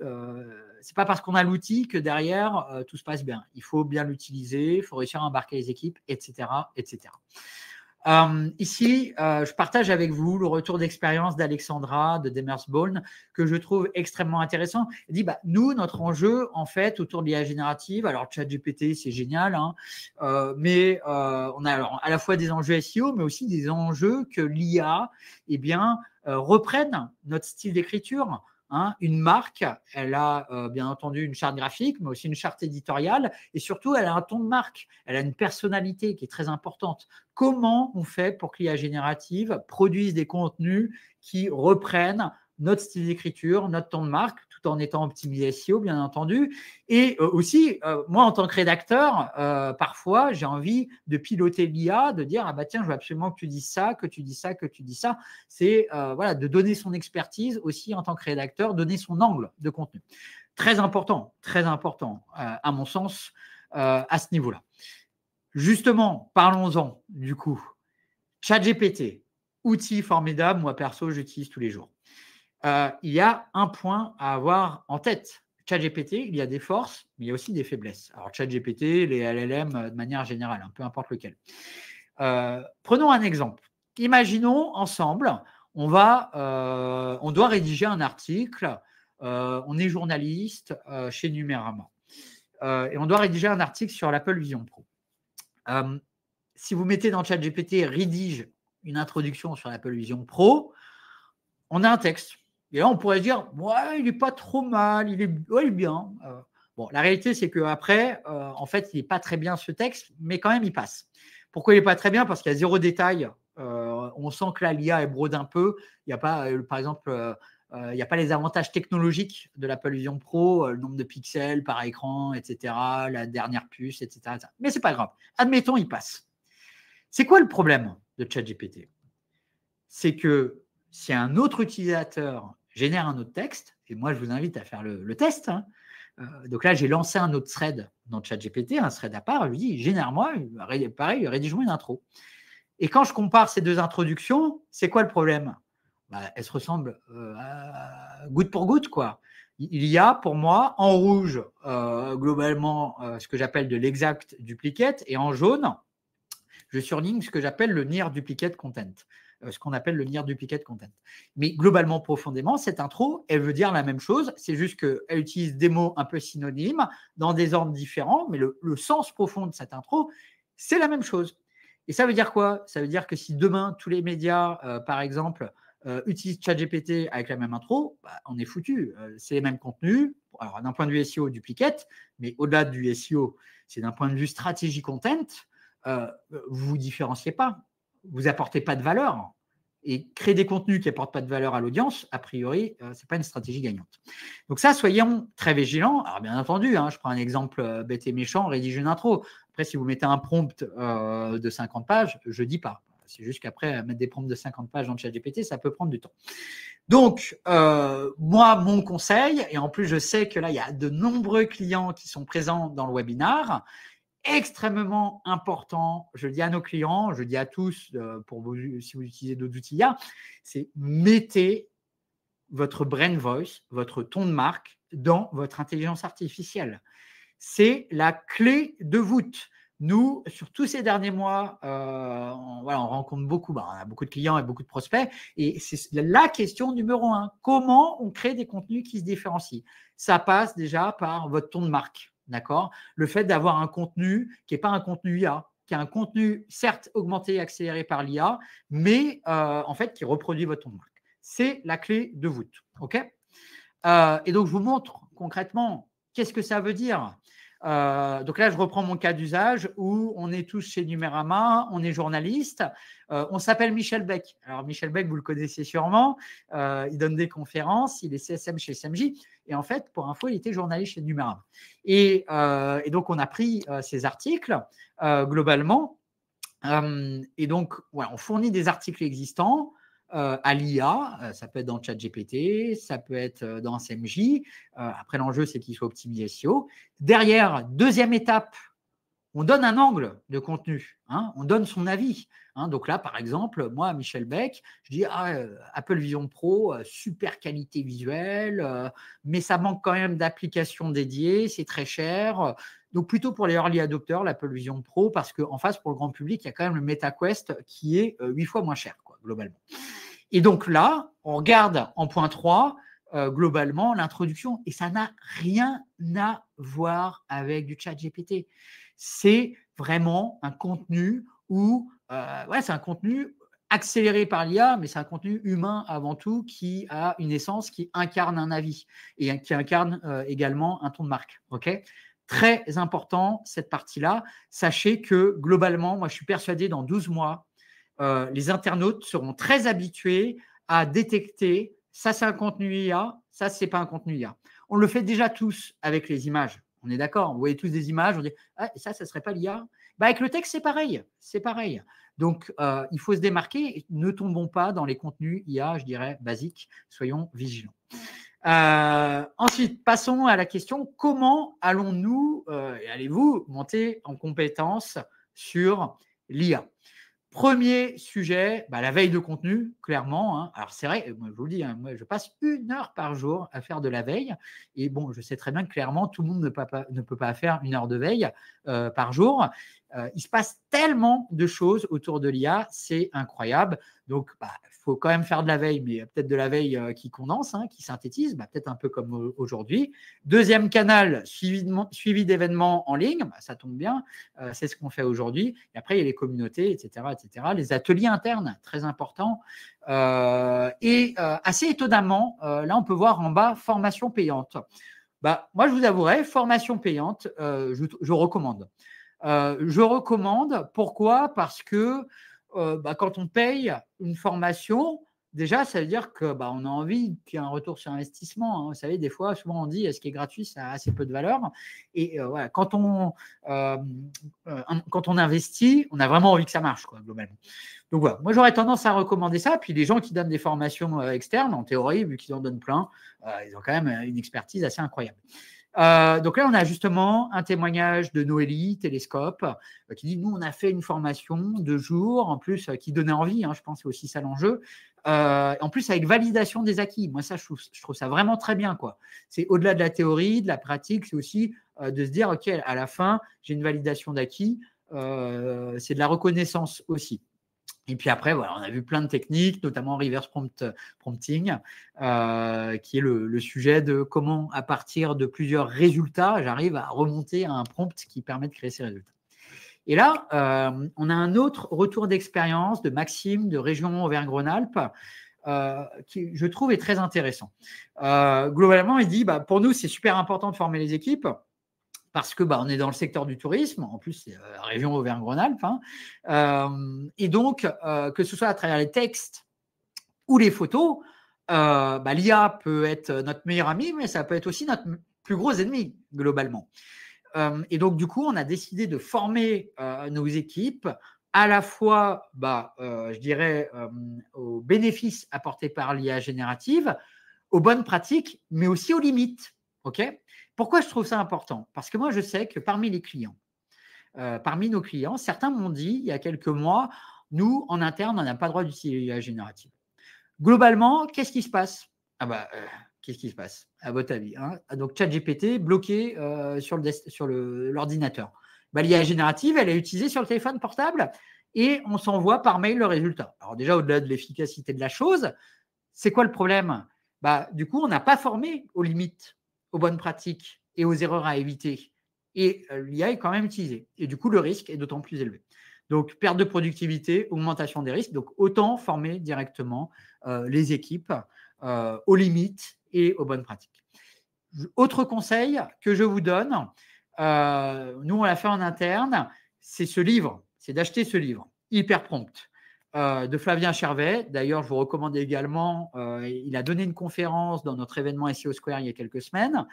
pas parce qu'on a l'outil que derrière, tout se passe bien. Il faut bien l'utiliser, il faut réussir à embarquer les équipes, etc. etc. Ici, je partage avec vous le retour d'expérience d'Alexandra de Demersbone que je trouve extrêmement intéressant. Elle dit, nous, notre enjeu, en fait, autour de l'IA générative, alors ChatGPT, c'est génial, mais on a alors à la fois des enjeux SEO, mais aussi des enjeux que l'IA reprenne notre style d'écriture. Une marque, elle a bien entendu une charte graphique, mais aussi une charte éditoriale, et surtout, elle a un ton de marque, elle a une personnalité qui est très importante. Comment on fait pour que l'IA générative produise des contenus qui reprennent notre style d'écriture, notre ton de marque, tout en étant optimisé SEO, bien entendu. Et aussi, moi, en tant que rédacteur, parfois, j'ai envie de piloter l'IA, de dire, tiens, je veux absolument que tu dises ça, que tu dis ça, que tu dis ça. C'est de donner son expertise aussi en tant que rédacteur, donner son angle de contenu. Très important, à mon sens, à ce niveau-là. Justement, parlons-en du coup. ChatGPT, outil formidable, moi perso, j'utilise tous les jours. Il y a un point à avoir en tête. ChatGPT, il y a des forces, mais il y a aussi des faiblesses. Alors ChatGPT, les LLM de manière générale, peu importe lequel. Prenons un exemple. Imaginons ensemble, on doit rédiger un article, on est journaliste chez Numérama, et on doit rédiger un article sur l'Apple Vision Pro. Si vous mettez dans ChatGPT rédige une introduction sur l'Apple Vision Pro, on a un texte. Et là, on pourrait dire, ouais, il n'est pas trop mal, il est bien. La réalité, c'est qu'après, en fait, il n'est pas très bien ce texte, mais quand même, il passe. Pourquoi il n'est pas très bien? Parce qu'il y a zéro détail. On sent que là, l'IA, elle brode un peu. Il n'y a pas, par exemple, il n'y a pas les avantages technologiques de l'Apple Vision Pro, le nombre de pixels par écran, etc., la dernière puce, etc. Mais ce n'est pas grave. Admettons, il passe. C'est quoi le problème de ChatGPT? C'est que si un autre utilisateur génère un autre texte, et moi je vous invite à faire le test, hein, donc là j'ai lancé un autre thread dans ChatGPT, un thread à part, je lui dis génère-moi, pareil, rédige-moi une intro. Et quand je compare ces deux introductions, c'est quoi le problème? Elles se ressemblent goutte pour goutte, quoi. Il y a pour moi en rouge globalement ce que j'appelle de l'exact duplicate, et en jaune je surligne ce que j'appelle le near duplicate content, ce qu'on appelle le near duplicate content. Mais globalement, profondément, cette intro, elle veut dire la même chose, c'est juste qu'elle utilise des mots un peu synonymes dans des ordres différents, mais le sens profond de cette intro, c'est la même chose. Et ça veut dire quoi? Ça veut dire que si demain, tous les médias, par exemple, utilisent ChatGPT avec la même intro, on est foutu. C'est les mêmes contenus. Alors, d'un point de vue SEO, duplicate, mais au-delà du SEO, c'est d'un point de vue stratégie content, vous ne vous différenciez pas, vous n'apportez pas de valeur. Et créer des contenus qui n'apportent pas de valeur à l'audience, a priori, ce n'est pas une stratégie gagnante. Donc ça, soyons très vigilants. Alors bien entendu, je prends un exemple bête et méchant, rédige une intro. Après, si vous mettez un prompt de 50 pages, je ne dis pas. C'est juste qu'après, mettre des prompts de 50 pages dans le ChatGPT, ça peut prendre du temps. Donc, moi, mon conseil, et en plus, je sais que là, il y a de nombreux clients qui sont présents dans le webinar, extrêmement important, je le dis à nos clients, je le dis à tous, si vous utilisez d'autres outils IA, c'est mettez votre brain voice, votre ton de marque dans votre intelligence artificielle. C'est la clé de voûte. Nous, sur tous ces derniers mois, on rencontre beaucoup, on a beaucoup de clients et beaucoup de prospects, et c'est la question numéro 1. Comment on crée des contenus qui se différencient? Ça passe déjà par votre ton de marque. D'accord? Le fait d'avoir un contenu qui n'est pas un contenu IA, qui est un contenu certes augmenté et accéléré par l'IA, mais en fait qui reproduit votre ton de marque. C'est la clé de voûte. OK? Et donc, je vous montre concrètement qu'est-ce que ça veut dire. Donc là, je reprends mon cas d'usage où on est tous chez Numérama, on est journaliste, on s'appelle Michel Beck. Alors, Michel Beck, vous le connaissez sûrement, il donne des conférences, il est CSM chez SMJ, et en fait, pour info, il était journaliste chez Numérama. Et donc, on a pris ces articles globalement, et donc, on fournit des articles existants à l'IA, ça peut être dans ChatGPT, ça peut être dans SMJ. Après, l'enjeu, c'est qu'il soit optimisé SEO. Derrière, deuxième étape, on donne un angle de contenu, on donne son avis. Donc là, par exemple, moi, Michel Beck, je dis Apple Vision Pro, super qualité visuelle, mais ça manque quand même d'applications dédiées, c'est très cher. Donc plutôt pour les early adopters, l'Apple Vision Pro, parce qu'en face, pour le grand public, il y a quand même le MetaQuest qui est 8 fois moins cher, quoi, globalement. Et donc là, on regarde en point 3, globalement, l'introduction, et ça n'a rien à voir avec du ChatGPT. C'est vraiment un contenu où, c'est un contenu accéléré par l'IA, mais c'est un contenu humain avant tout qui a une essence, qui incarne un avis et qui incarne également un ton de marque. OK ? Très important, cette partie-là. Sachez que globalement, moi, je suis persuadé dans 12 mois, les internautes seront très habitués à détecter ça, c'est un contenu IA, ça, c'est pas un contenu IA. On le fait déjà tous avec les images. On est d'accord, vous voyez tous des images, on dit ça serait pas l'IA. Avec le texte, c'est pareil. C'est pareil. Donc, il faut se démarquer. Ne tombons pas dans les contenus IA, je dirais, basiques. Soyons vigilants. Ensuite, passons à la question comment allons-nous et allez-vous monter en compétence sur l'IA? Premier sujet, la veille de contenu, clairement. Alors, c'est vrai, moi, je vous le dis, moi, je passe 1 heure par jour à faire de la veille. Et bon, je sais très bien que clairement, tout le monde ne peut pas faire 1 heure de veille par jour. Il se passe tellement de choses autour de l'IA, c'est incroyable. Donc, il faut quand même faire de la veille, mais peut-être de la veille qui condense, qui synthétise, peut-être un peu comme aujourd'hui. Deuxième canal, suivi d'événements en ligne, ça tombe bien, c'est ce qu'on fait aujourd'hui. Et après, il y a les communautés, etc., etc. Les ateliers internes, très importants. Et assez étonnamment, là, on peut voir en bas, formation payante. Moi, je vous avouerai, formation payante, je recommande. Je recommande, pourquoi? Parce que quand on paye une formation, déjà, ça veut dire que on a envie qu'il y ait un retour sur investissement, hein. Vous savez, des fois, souvent on dit ce qui est gratuit, ça a assez peu de valeur. Et voilà, quand on investit, on a vraiment envie que ça marche, quoi, globalement. Donc voilà, moi j'aurais tendance à recommander ça. Puis les gens qui donnent des formations externes, en théorie, vu qu'ils en donnent plein, ils ont quand même une expertise assez incroyable. Donc là, on a justement un témoignage de Noélie Télescope qui dit, nous, on a fait une formation de jours, en plus, qui donnait envie, hein, je pense que c'est aussi ça l'enjeu, en plus avec validation des acquis. Moi, ça, je trouve ça vraiment très bien, quoi. C'est au-delà de la théorie, de la pratique, c'est aussi de se dire, OK, à la fin, j'ai une validation d'acquis, c'est de la reconnaissance aussi. Et puis après, voilà, on a vu plein de techniques, notamment reverse prompting, qui est le sujet de comment, à partir de plusieurs résultats, j'arrive à remonter à un prompt qui permet de créer ces résultats. Et là, on a un autre retour d'expérience de Maxime de Région Auvergne-Rhône-Alpes, qui, je trouve, est très intéressant. Globalement, il dit, pour nous, c'est super important de former les équipes, parce que on est dans le secteur du tourisme, en plus c'est la région Auvergne-Rhône-Alpes, hein, et donc que ce soit à travers les textes ou les photos, l'IA peut être notre meilleur ami, mais ça peut être aussi notre plus gros ennemi globalement. Et donc du coup, on a décidé de former nos équipes à la fois, je dirais, aux bénéfices apportés par l'IA générative, aux bonnes pratiques, mais aussi aux limites. OK ? Pourquoi je trouve ça important ? Parce que moi, je sais que parmi nos clients, certains m'ont dit il y a quelques mois, nous, en interne, on n'a pas le droit d'utiliser l'IA générative. Globalement, qu'est-ce qui se passe ? Qu'est-ce qui se passe, à votre avis, hein ? Donc, ChatGPT bloqué sur l'ordinateur. L'IA générative, elle est utilisée sur le téléphone portable et on s'envoie par mail le résultat. Alors déjà, au-delà de l'efficacité de la chose, c'est quoi le problème ? Du coup, on n'a pas formé aux limites, aux bonnes pratiques et aux erreurs à éviter. Et l'IA est quand même utilisée. Et du coup, le risque est d'autant plus élevé. Donc, perte de productivité, augmentation des risques. Donc, autant former directement les équipes aux limites et aux bonnes pratiques. Autre conseil que je vous donne, nous, on l'a fait en interne, c'est ce livre, c'est d'acheter ce livre, Hyper Prompt, de Flavien Chervet. D'ailleurs, je vous recommande également, il a donné une conférence dans notre événement SEO Square il y a quelques semaines.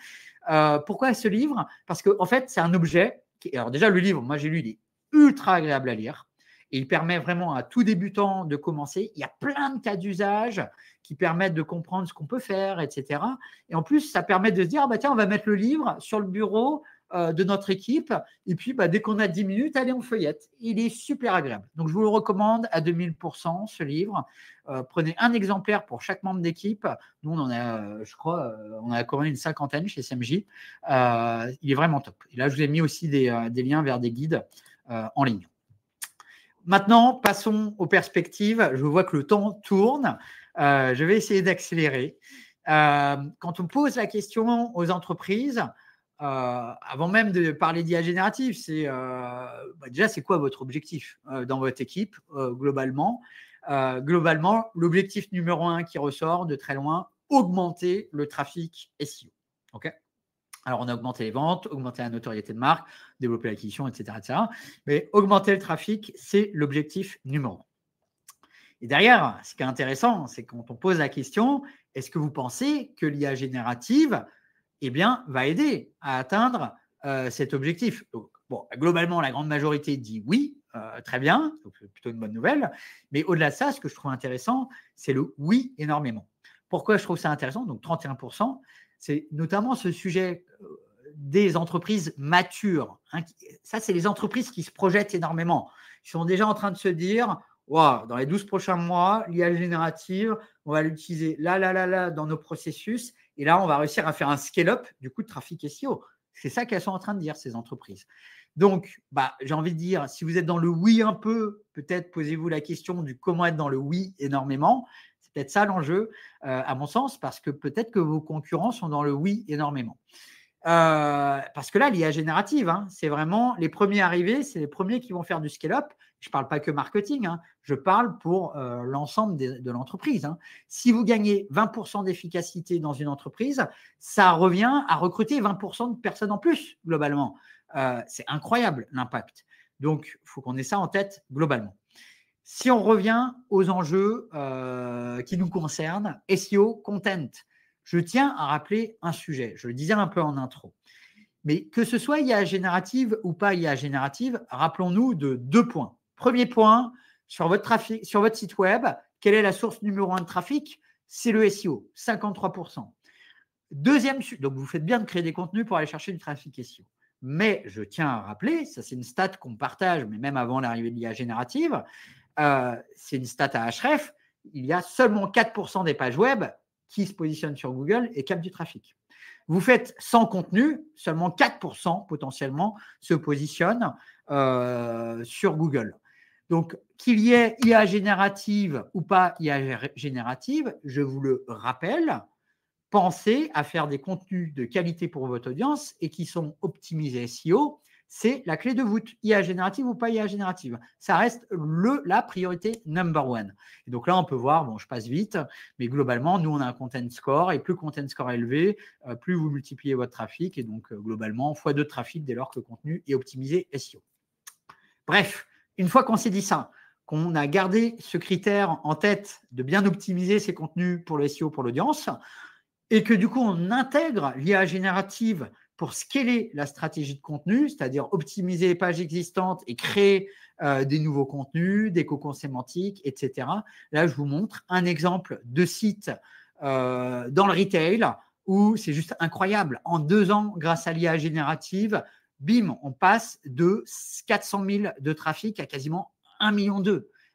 Pourquoi ce livre ? Parce qu'en fait, c'est un objet. Alors déjà, le livre, moi j'ai lu, il est ultra agréable à lire. Et il permet vraiment à tout débutant de commencer. Il y a plein de cas d'usage qui permettent de comprendre ce qu'on peut faire, etc. Et en plus, ça permet de se dire, tiens, on va mettre le livre sur le bureau de notre équipe. Et puis, dès qu'on a 10 minutes, allez, on feuillette. Il est super agréable. Donc, je vous le recommande à 2000%, ce livre. Prenez un exemplaire pour chaque membre d'équipe. Nous, on en a, je crois, on a commandé une 50aine chez SMJ. Il est vraiment top. Et là, je vous ai mis aussi des liens vers des guides en ligne. Maintenant, passons aux perspectives. Je vois que le temps tourne. Je vais essayer d'accélérer. Quand on pose la question aux entreprises, avant même de parler d'IA générative, c'est déjà, c'est quoi votre objectif dans votre équipe globalement ? Globalement, l'objectif numéro 1 qui ressort de très loin, augmenter le trafic SEO. OK ? Alors, on a augmenté les ventes, augmenté la notoriété de marque, développer l'acquisition, etc., etc. Mais augmenter le trafic, c'est l'objectif numéro 1. Et derrière, ce qui est intéressant, c'est quand on pose la question, est-ce que vous pensez que l'IA générative va aider à atteindre cet objectif ? Donc, globalement, la grande majorité dit oui, très bien, donc c'est plutôt une bonne nouvelle. Mais au-delà de ça, ce que je trouve intéressant, c'est le oui énormément. Pourquoi je trouve ça intéressant ? Donc 31%, c'est notamment ce sujet des entreprises matures. Ça, c'est les entreprises qui se projettent énormément. Ils sont déjà en train de se dire, dans les 12 prochains mois, l'IA générative, on va l'utiliser là, dans nos processus. Et là, on va réussir à faire un scale-up du coup de trafic SEO. C'est ça qu'elles sont en train de dire, ces entreprises. Donc, j'ai envie de dire, si vous êtes dans le oui un peu, peut-être posez-vous la question du comment être dans le oui énormément. C'est peut-être ça l'enjeu, à mon sens, parce que peut-être que vos concurrents sont dans le oui énormément. Parce que là, l'IA générative, c'est vraiment les premiers arrivés, c'est les premiers qui vont faire du scale-up. Je ne parle pas que marketing, je parle pour l'ensemble de l'entreprise. Si vous gagnez 20% d'efficacité dans une entreprise, ça revient à recruter 20% de personnes en plus, globalement. C'est incroyable l'impact. Donc, il faut qu'on ait ça en tête globalement. Si on revient aux enjeux qui nous concernent, SEO, content, je tiens à rappeler un sujet. Je le disais un peu en intro. Mais que ce soit IA générative ou pas IA générative, rappelons-nous de 2 points. Premier point, sur votre trafic, sur votre site web, quelle est la source numéro 1 de trafic? C'est le SEO, 53%. Deuxième, donc vous faites bien de créer des contenus pour aller chercher du trafic SEO. Mais je tiens à rappeler, ça c'est une stat qu'on partage, mais même avant l'arrivée de l'IA générative, c'est une stat à Ahrefs, il y a seulement 4% des pages web qui se positionnent sur Google et captent du trafic. Vous faites 100 contenus, seulement 4% potentiellement se positionnent sur Google. Donc, qu'il y ait IA générative ou pas IA générative, je vous le rappelle, pensez à faire des contenus de qualité pour votre audience et qui sont optimisés SEO. C'est la clé de voûte, IA générative ou pas IA générative. Ça reste la priorité number one. Et donc là, on peut voir, bon, je passe vite, mais globalement, nous, on a un content score et plus le content score est élevé, plus vous multipliez votre trafic et donc globalement, x2 de trafic dès lors que le contenu est optimisé SEO. Bref, une fois qu'on s'est dit ça, qu'on a gardé ce critère en tête de bien optimiser ses contenus pour le SEO, pour l'audience, et que du coup, on intègre l'IA générative pour scaler la stratégie de contenu, c'est-à-dire optimiser les pages existantes et créer des nouveaux contenus, des cocons sémantiques, etc. Là, je vous montre un exemple de site dans le retail où c'est juste incroyable. En 2 ans, grâce à l'IA générative, bim, on passe de 400 000 de trafic à quasiment 1,2 million.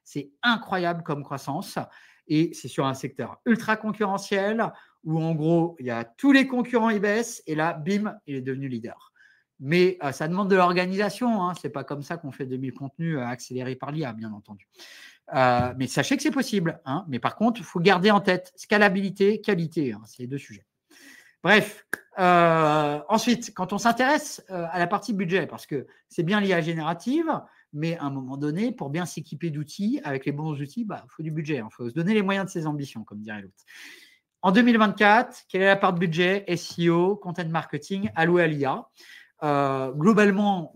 C'est incroyable comme croissance et c'est sur un secteur ultra concurrentiel où en gros, il y a tous les concurrents, ils baissent et là, bim, il est devenu leader. Mais ça demande de l'organisation. Hein. Ce n'est pas comme ça qu'on fait 2000 contenus accélérés par l'IA, bien entendu. Mais sachez que c'est possible. Hein. Mais par contre, il faut garder en tête scalabilité, qualité. Hein. C'est les 2 sujets. Bref, ensuite, quand on s'intéresse à la partie budget, parce que c'est bien l'IA générative, mais à un moment donné, pour bien s'équiper d'outils, avec les bons outils, il faut du budget. Il faut se donner les moyens de ses ambitions, comme dirait l'autre. En 2024, quelle est la part de budget SEO, content marketing alloué à l'IA? Globalement,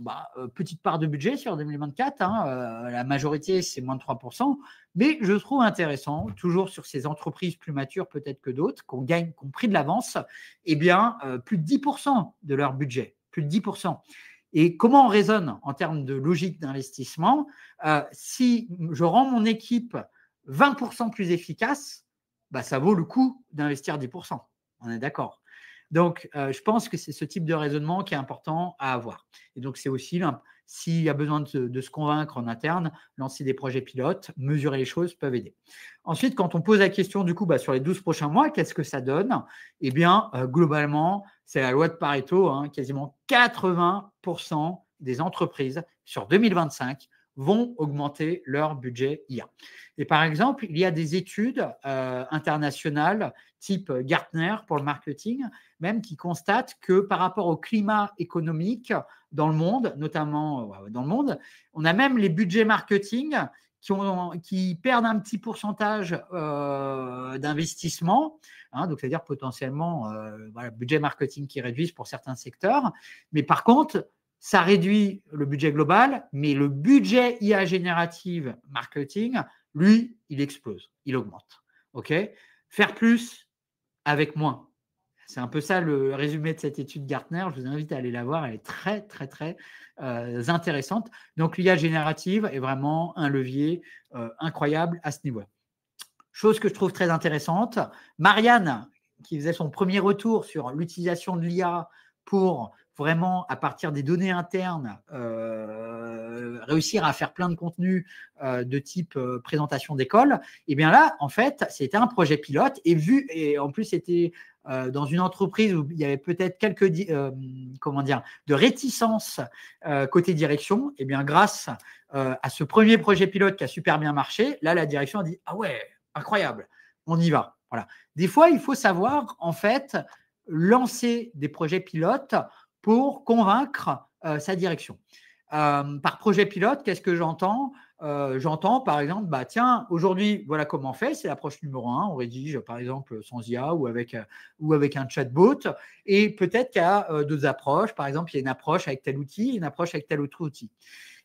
petite part de budget sur 2024. Hein, la majorité, c'est moins de 3%. Mais je trouve intéressant, toujours sur ces entreprises plus matures peut-être que d'autres, qu'on pris de l'avance, eh bien, plus de 10% de leur budget. Plus de 10%. Et comment on raisonne en termes de logique d'investissement? Si je rends mon équipe 20% plus efficace, ça vaut le coup d'investir 10%. On est d'accord. Donc, je pense que c'est ce type de raisonnement qui est important à avoir. Et donc, c'est aussi, s'il y a besoin de se convaincre en interne, lancer des projets pilotes, mesurer les choses peuvent aider. Ensuite, quand on pose la question, du coup, sur les 12 prochains mois, qu'est-ce que ça donne? Eh bien, globalement, c'est la loi de Pareto, hein, quasiment 80% des entreprises sur 2025 vont augmenter leur budget IA. Et par exemple, il y a des études internationales type Gartner pour le marketing, même qui constatent que par rapport au climat économique dans le monde, notamment dans le monde, on a même les budgets marketing qui perdent un petit pourcentage d'investissement, hein, donc c'est-à-dire potentiellement budget marketing qui réduisent pour certains secteurs, mais par contre, ça réduit le budget global, mais le budget IA générative marketing, lui, il explose, il augmente. Okay ? Faire plus avec moins. C'est un peu ça le résumé de cette étude Gartner. Je vous invite à aller la voir. Elle est très, très, très intéressante. Donc, l'IA générative est vraiment un levier incroyable à ce niveau-là. Chose que je trouve très intéressante, Marianne, qui faisait son premier retour sur l'utilisation de l'IA pour vraiment, à partir des données internes, réussir à faire plein de contenus de type présentation d'école, et bien là, en fait, c'était un projet pilote et en plus, c'était dans une entreprise où il y avait peut-être quelques de réticence côté direction. Et bien grâce à ce premier projet pilote qui a super bien marché, là, la direction a dit « Ah ouais, incroyable, on y va ». Voilà. Des fois, il faut savoir, en fait, lancer des projets pilotes pour convaincre sa direction. Par projet pilote, qu'est-ce que j'entends? J'entends, par exemple, tiens, aujourd'hui, voilà comment on fait, c'est l'approche numéro 1, on rédige, par exemple, sans IA ou avec un chatbot, et peut-être qu'il y a d'autres approches, par exemple, il y a une approche avec tel outil, une approche avec tel autre outil.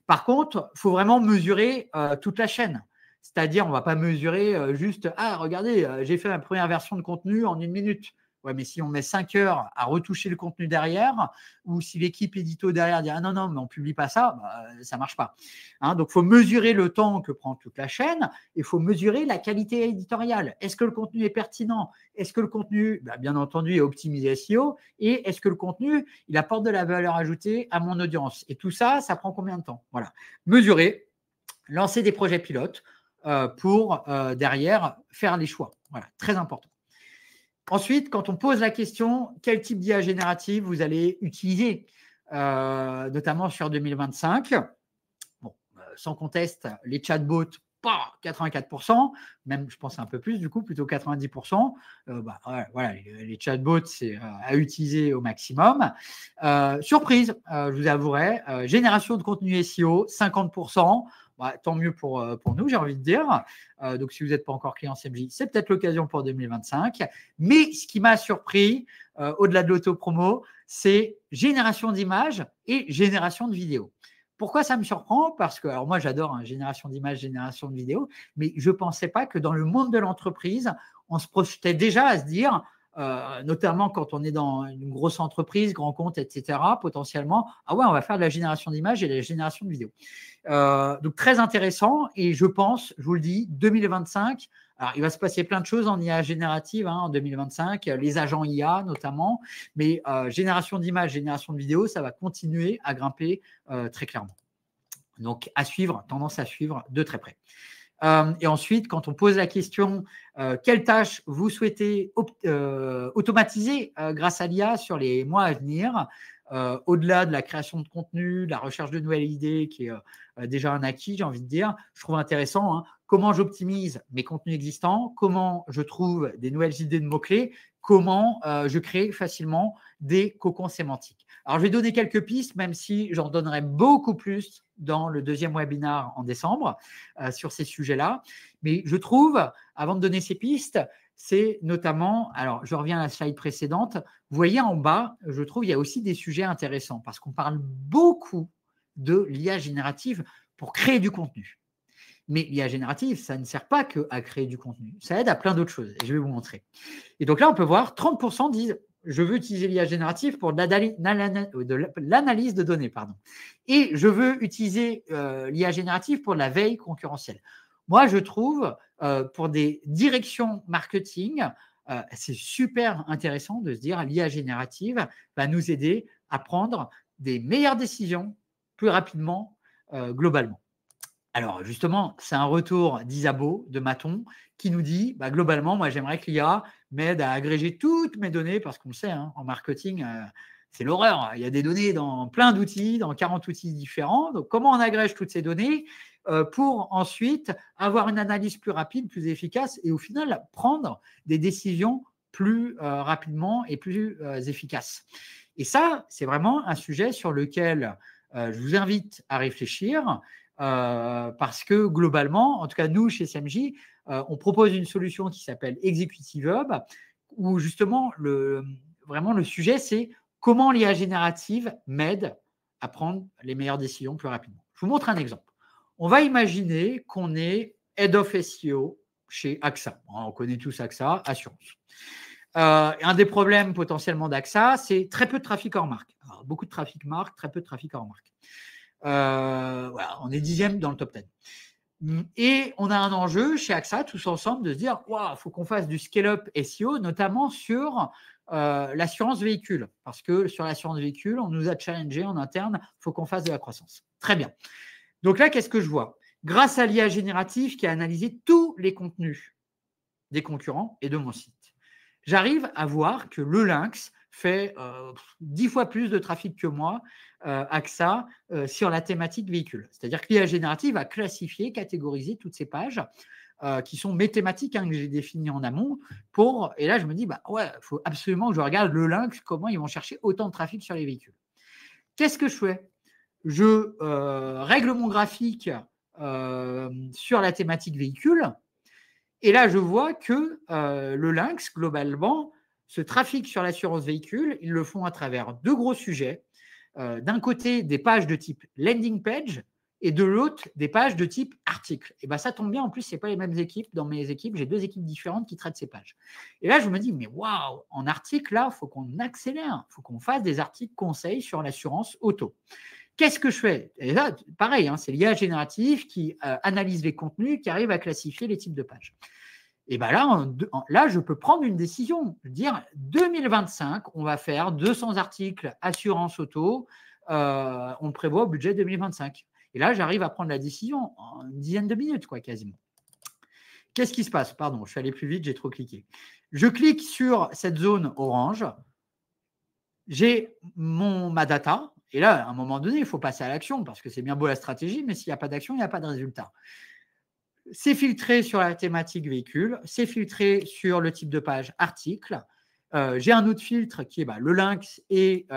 Par contre, il faut vraiment mesurer toute la chaîne. C'est-à-dire, on ne va pas mesurer juste, ah, regardez, j'ai fait ma première version de contenu en 1 minute. Ouais, mais si on met 5 heures à retoucher le contenu derrière, ou si l'équipe édito derrière dit, ah non, non, mais on ne publie pas ça, bah, ça ne marche pas. Hein, donc, il faut mesurer le temps que prend toute la chaîne. Il faut mesurer la qualité éditoriale. Est-ce que le contenu est pertinent? Est-ce que le contenu, bah, bien entendu, est optimisé SEO? Et est-ce que le contenu, il apporte de la valeur ajoutée à mon audience? Et tout ça, ça prend combien de temps? Voilà. Mesurer, lancer des projets pilotes pour derrière faire les choix. Voilà, très important. Ensuite, quand on pose la question, quel type d'IA générative vous allez utiliser, notamment sur 2025? Bon, sans conteste, les chatbots, 84%, même je pense un peu plus du coup, plutôt 90%. Bah, voilà, les chatbots, c'est à utiliser au maximum. Surprise, je vous avouerai, génération de contenu SEO, 50%. Bah, tant mieux pour nous, j'ai envie de dire. Donc, si vous n'êtes pas encore client CMJ, c'est peut-être l'occasion pour 2025. Mais ce qui m'a surpris, au-delà de l'auto-promo, c'est génération d'images et génération de vidéos. Pourquoi ça me surprend? Parce que, alors moi, j'adore génération d'images, génération de vidéos, mais je ne pensais pas que dans le monde de l'entreprise, on se projetait déjà à se dire, notamment quand on est dans une grosse entreprise, grand compte, etc., potentiellement, ah ouais, on va faire de la génération d'images et de la génération de vidéos. Donc, très intéressant. Et je pense, je vous le dis, 2025, alors il va se passer plein de choses en IA générative en 2025, les agents IA notamment, mais génération d'images, génération de vidéos, ça va continuer à grimper très clairement. Donc, à suivre, tendance à suivre de très près. Et ensuite, quand on pose la question, quelles tâches vous souhaitez automatiser grâce à l'IA sur les mois à venir, au-delà de la création de contenu, de la recherche de nouvelles idées, qui est déjà un acquis, j'ai envie de dire, je trouve intéressant comment j'optimise mes contenus existants, comment je trouve des nouvelles idées de mots-clés, comment je crée facilement des cocons sémantiques. Alors, je vais donner quelques pistes, même si j'en donnerai beaucoup plus dans le deuxième webinaire en décembre sur ces sujets-là. Mais je trouve, avant de donner ces pistes, c'est notamment, alors je reviens à la slide précédente, vous voyez en bas, je trouve il y a aussi des sujets intéressants parce qu'on parle beaucoup de l'IA générative pour créer du contenu. Mais l'IA générative, ça ne sert pas qu'à créer du contenu, ça aide à plein d'autres choses et je vais vous montrer. Et donc là, on peut voir 30% disent je veux utiliser l'IA générative pour de l'analyse de données. Et je veux utiliser l'IA générative pour la veille concurrentielle. Moi, je trouve, pour des directions marketing, c'est super intéressant de se dire l'IA générative va nous aider à prendre des meilleures décisions plus rapidement, globalement. Alors, justement, c'est un retour d'Isabeau, de Maton, qui nous dit, globalement, moi, j'aimerais que l'IA m'aide à agréger toutes mes données, parce qu'on le sait, en marketing, c'est l'horreur. Il y a des données dans plein d'outils, dans 40 outils différents. Donc, comment on agrège toutes ces données pour ensuite avoir une analyse plus rapide, plus efficace, et au final, prendre des décisions plus rapidement et plus efficaces. Et ça, c'est vraiment un sujet sur lequel je vous invite à réfléchir. Parce que globalement, en tout cas nous chez CMJ, on propose une solution qui s'appelle Executive Hub, où justement vraiment le sujet c'est comment l'IA générative m'aide à prendre les meilleures décisions plus rapidement. Je vous montre un exemple. On va imaginer qu'on est Head of SEO chez AXA. On connaît tous AXA, assurance. Un des problèmes potentiellement d'AXA, c'est très peu de trafic hors marque. Alors, beaucoup de trafic marque, très peu de trafic hors marque. Voilà, on est 10e dans le top 10. Et on a un enjeu chez AXA, tous ensemble, de se dire il faut qu'on fasse du scale-up SEO, notamment sur l'assurance véhicule. Parce que sur l'assurance véhicule, on nous a challengé en interne, il faut qu'on fasse de la croissance. Très bien. Donc là, qu'est-ce que je vois? Grâce à l'IA générative qui a analysé tous les contenus des concurrents et de mon site, j'arrive à voir que le Lynx fait 10 fois plus de trafic que moi, AXA, sur la thématique véhicule. C'est-à-dire que l'IA générative a classifié, catégorisé toutes ces pages qui sont mes thématiques que j'ai définies en amont. Et là, je me dis, il faut absolument que je regarde le Lynx, comment ils vont chercher autant de trafic sur les véhicules. Qu'est-ce que je fais? Je règle mon graphique sur la thématique véhicule. Et là, je vois que le Lynx, globalement, ce trafic sur l'assurance véhicule, ils le font à travers deux gros sujets. D'un côté, des pages de type landing page et de l'autre, des pages de type article. Et bien, ça tombe bien, en plus, ce n'est pas les mêmes équipes. Dans mes équipes, j'ai 2 équipes différentes qui traitent ces pages. Et là, je me dis, mais waouh, en article, là, il faut qu'on accélère, il faut qu'on fasse des articles conseils sur l'assurance auto. Qu'est-ce que je fais? Et là, pareil, c'est l'IA générative qui analyse les contenus, qui arrive à classifier les types de pages. Et bien là, je peux prendre une décision. Dire 2025, on va faire 200 articles assurance auto, on le prévoit au budget 2025. Et là, j'arrive à prendre la décision en une dizaine de minutes, quoi, quasiment. Qu'est-ce qui se passe? Pardon, je suis allé plus vite, j'ai trop cliqué. Je clique sur cette zone orange. J'ai ma data. Et là, à un moment donné, il faut passer à l'action parce que c'est bien beau la stratégie, mais s'il n'y a pas d'action, il n'y a pas de résultat. C'est filtré sur la thématique véhicule, c'est filtré sur le type de page article. J'ai un autre filtre qui est le lynx et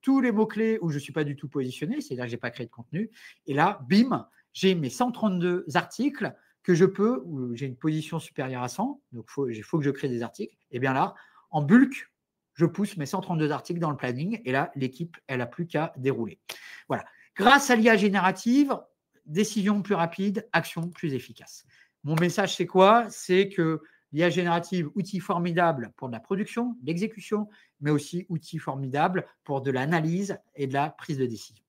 tous les mots-clés où je ne suis pas du tout positionné, c'est-à-dire que je n'ai pas créé de contenu. Et là, bim, j'ai mes 132 articles que je peux, où j'ai une position supérieure à 100, donc il faut que je crée des articles. Et bien là, en bulk, je pousse mes 132 articles dans le planning et là, l'équipe, elle n'a plus qu'à dérouler. Voilà. Grâce à l'IA générative, décision plus rapide, action plus efficace. Mon message, c'est quoi? C'est que l'IA générative, outil formidable pour de la production, de l'exécution, mais aussi outil formidable pour de l'analyse et de la prise de décision.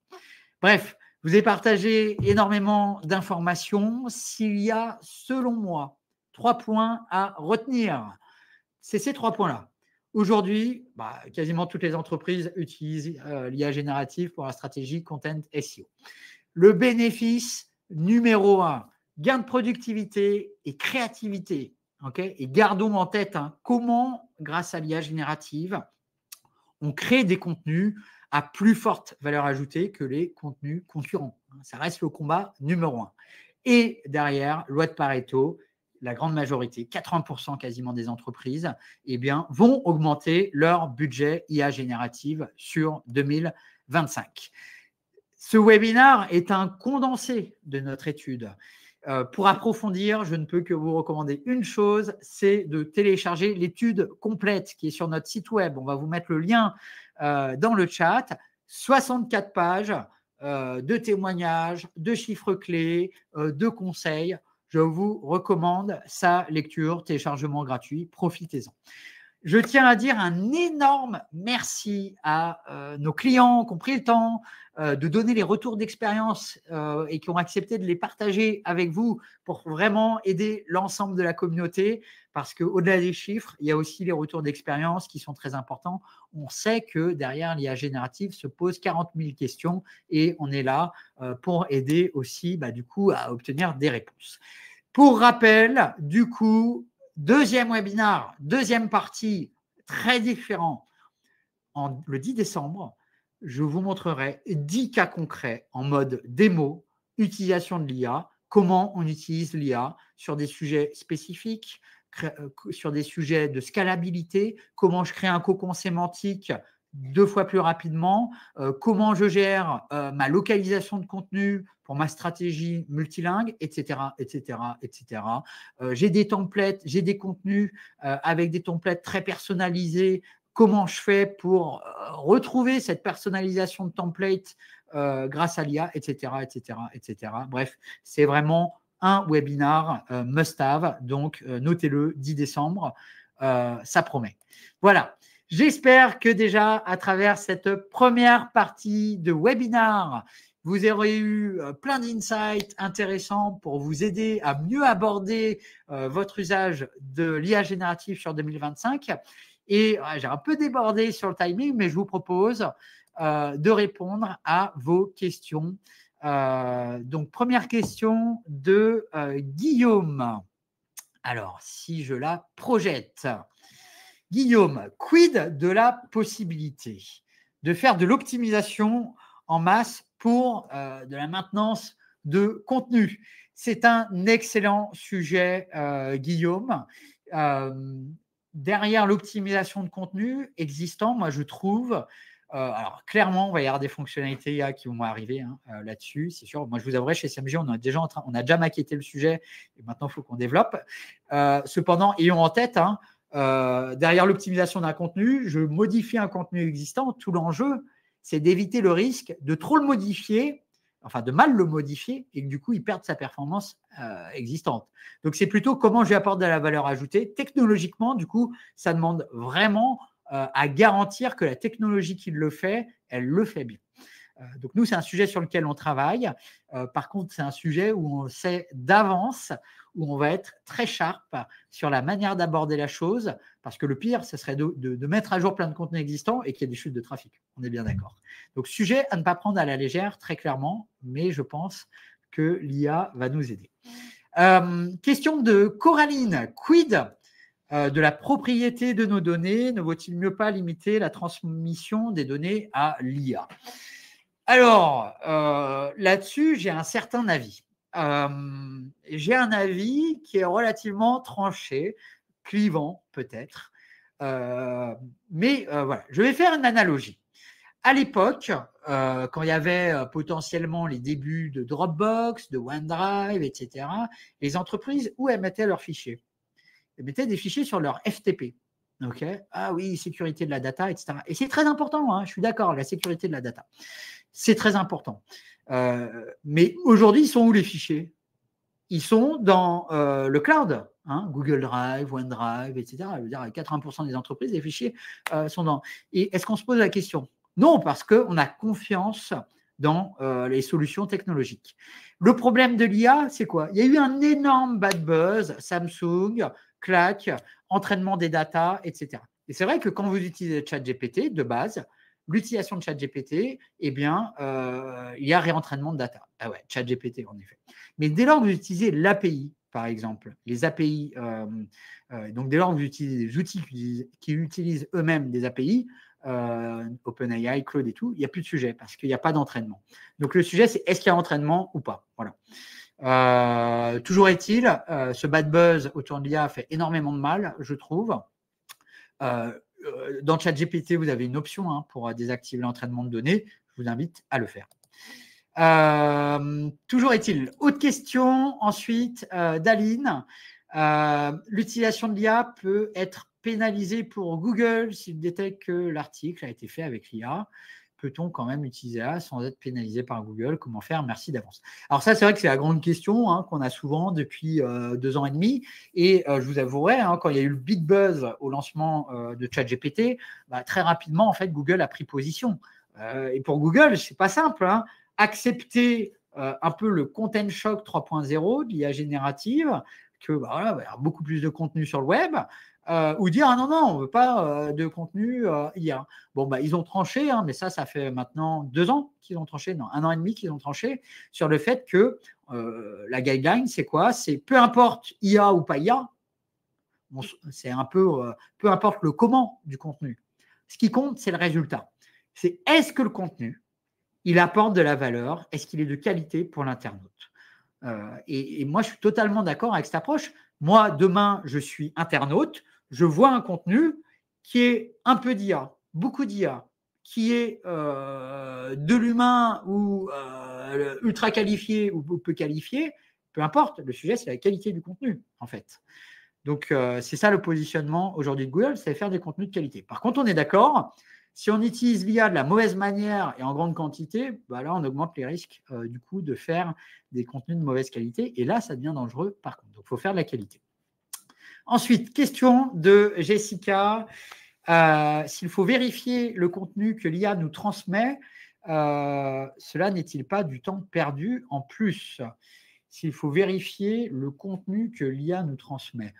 Bref, je vous ai partagé énormément d'informations. S'il y a, selon moi, 3 points à retenir, c'est ces 3 points-là. Aujourd'hui, quasiment toutes les entreprises utilisent l'IA générative pour la stratégie Content SEO. Le bénéfice numéro 1, gain de productivité et créativité. Okay, et gardons en tête comment, grâce à l'IA générative, on crée des contenus à plus forte valeur ajoutée que les contenus concurrents. Ça reste le combat numéro 1. Et derrière, loi de Pareto, la grande majorité, 80% quasiment des entreprises, vont augmenter leur budget IA générative sur 2025. Ce webinaire est un condensé de notre étude. Pour approfondir, je ne peux que vous recommander une chose, c'est de télécharger l'étude complète qui est sur notre site web. On va vous mettre le lien dans le chat. 64 pages de témoignages, de chiffres clés, de conseils. Je vous recommande sa lecture, téléchargement gratuit. Profitez-en. Je tiens à dire un énorme merci à nos clients qui ont pris le temps de donner les retours d'expérience et qui ont accepté de les partager avec vous pour vraiment aider l'ensemble de la communauté parce qu'au-delà des chiffres, il y a aussi les retours d'expérience qui sont très importants. On sait que derrière l'IA générative se posent 40 000 questions et on est là pour aider aussi du coup à obtenir des réponses. Pour rappel, du coup, deuxième webinaire, deuxième partie, très différent. Le 10 décembre, je vous montrerai 10 cas concrets en mode démo, utilisation de l'IA, comment on utilise l'IA sur des sujets spécifiques, sur des sujets de scalabilité, comment je crée un cocon sémantique 2 fois plus rapidement, comment je gère ma localisation de contenu pour ma stratégie multilingue, etc., etc., etc. J'ai des templates, j'ai des contenus avec des templates très personnalisés. Comment je fais pour retrouver cette personnalisation de template grâce à l'IA, etc., etc., etc. Bref, c'est vraiment un webinar must-have. Donc, notez-le, 10 décembre, ça promet. Voilà. J'espère que déjà, à travers cette première partie de webinaire, vous aurez eu plein d'insights intéressants pour vous aider à mieux aborder votre usage de l'IA générative sur 2025. Et j'ai un peu débordé sur le timing, mais je vous propose de répondre à vos questions. Donc, première question de Guillaume. Alors, si je la projette. Guillaume, quid de la possibilité de faire de l'optimisation en masse pour de la maintenance de contenu? C'est un excellent sujet, Guillaume. Derrière l'optimisation de contenu existant, moi je trouve, alors clairement, on va y avoir des fonctionnalités qui vont arriver là-dessus, c'est sûr. Moi je vous avouerai, chez SMG, on a déjà maquetté le sujet et maintenant il faut qu'on développe. Cependant, ayons en tête, derrière l'optimisation d'un contenu, je modifie un contenu existant. Tout l'enjeu, c'est d'éviter le risque de trop le modifier enfin de mal le modifier et que du coup, il perde sa performance existante. Donc, c'est plutôt comment je lui apporte de la valeur ajoutée. Technologiquement, du coup, ça demande vraiment à garantir que la technologie qui le fait, elle le fait bien. Donc, nous, c'est un sujet sur lequel on travaille. Par contre, c'est un sujet où on sait d'avance, où on va être très sharp sur la manière d'aborder la chose, parce que le pire, ce serait de mettre à jour plein de contenus existants et qu'il y ait des chutes de trafic. On est bien d'accord. Donc, sujet à ne pas prendre à la légère, très clairement, mais je pense que l'IA va nous aider. Question de Coraline. Quid de la propriété de nos données? Ne vaut-il mieux pas limiter la transmission des données à l'IA? Alors, là-dessus, j'ai un certain avis. J'ai un avis qui est relativement tranché, clivant peut-être. Mais voilà, je vais faire une analogie. À l'époque, quand il y avait potentiellement les débuts de Dropbox, de OneDrive, etc., les entreprises, où elles mettaient leurs fichiers? Elles mettaient des fichiers sur leur FTP. Okay. Ah oui, sécurité de la data, etc. Et c'est très important, hein, je suis d'accord, la sécurité de la data. C'est très important. Mais aujourd'hui, ils sont où les fichiers? Ils sont dans le cloud, hein, Google Drive, OneDrive, etc. Je veux dire, 80% des entreprises, les fichiers sont dans. Et est-ce qu'on se pose la question? Non, parce qu'on a confiance dans les solutions technologiques. Le problème de l'IA, c'est quoi? Il y a eu un énorme bad buzz, Samsung, clac, entraînement des datas, etc. Et c'est vrai que quand vous utilisez ChatGPT, de base, l'utilisation de ChatGPT, eh bien, il y a réentraînement de data. Ah ouais, ChatGPT, en effet. Mais dès lors que vous utilisez l'API, par exemple, les API, donc dès lors que vous utilisez des outils qui utilisent eux-mêmes des API, OpenAI, Claude et tout, il n'y a plus de sujet parce qu'il n'y a pas d'entraînement. Donc le sujet, c'est est-ce qu'il y a entraînement ou pas? Voilà. Toujours est-il, ce bad buzz autour de l'IA fait énormément de mal, je trouve. Dans ChatGPT, vous avez une option pour désactiver l'entraînement de données. Je vous invite à le faire. Toujours est-il. Autre question, ensuite, d'Aline. L'utilisation de l'IA peut être pénalisée pour Google s'il détecte que l'article a été fait avec l'IA. Peut-on quand même utiliser l'IA sans être pénalisé par Google? Comment faire? Merci d'avance. Alors ça, c'est vrai que c'est la grande question qu'on a souvent depuis 2 ans et demi. Et je vous avouerai, quand il y a eu le big buzz au lancement de ChatGPT, très rapidement, en fait, Google a pris position. Et pour Google, c'est pas simple. Accepter un peu le content shock 3.0 de l'IA générative, que voilà, il va y avoir beaucoup plus de contenu sur le web, ou dire non, on ne veut pas de contenu IA. Bon, ils ont tranché, mais ça fait maintenant 2 ans qu'ils ont tranché, non, 1 an et demi qu'ils ont tranché sur le fait que la guideline, c'est quoi? C'est peu importe IA ou pas IA, c'est un peu peu importe le comment du contenu. Ce qui compte, c'est le résultat. C'est est-ce que le contenu, il apporte de la valeur? Est-ce qu'il est de qualité pour l'internaute? Et moi, je suis totalement d'accord avec cette approche. Moi, demain, je suis internaute, je vois un contenu qui est un peu d'IA, beaucoup d'IA, qui est de l'humain ou ultra qualifié ou peu qualifié, peu importe, le sujet, c'est la qualité du contenu, en fait. Donc, c'est ça le positionnement aujourd'hui de Google, c'est faire des contenus de qualité. Par contre, on est d'accord, si on utilise l'IA de la mauvaise manière et en grande quantité, là, on augmente les risques du coup de faire des contenus de mauvaise qualité. Et là, ça devient dangereux par contre. Donc, il faut faire de la qualité. Ensuite, question de Jessica. S'il faut vérifier le contenu que l'IA nous transmet, cela n'est-il pas du temps perdu en plus? S'il faut vérifier le contenu que l'IA nous transmet.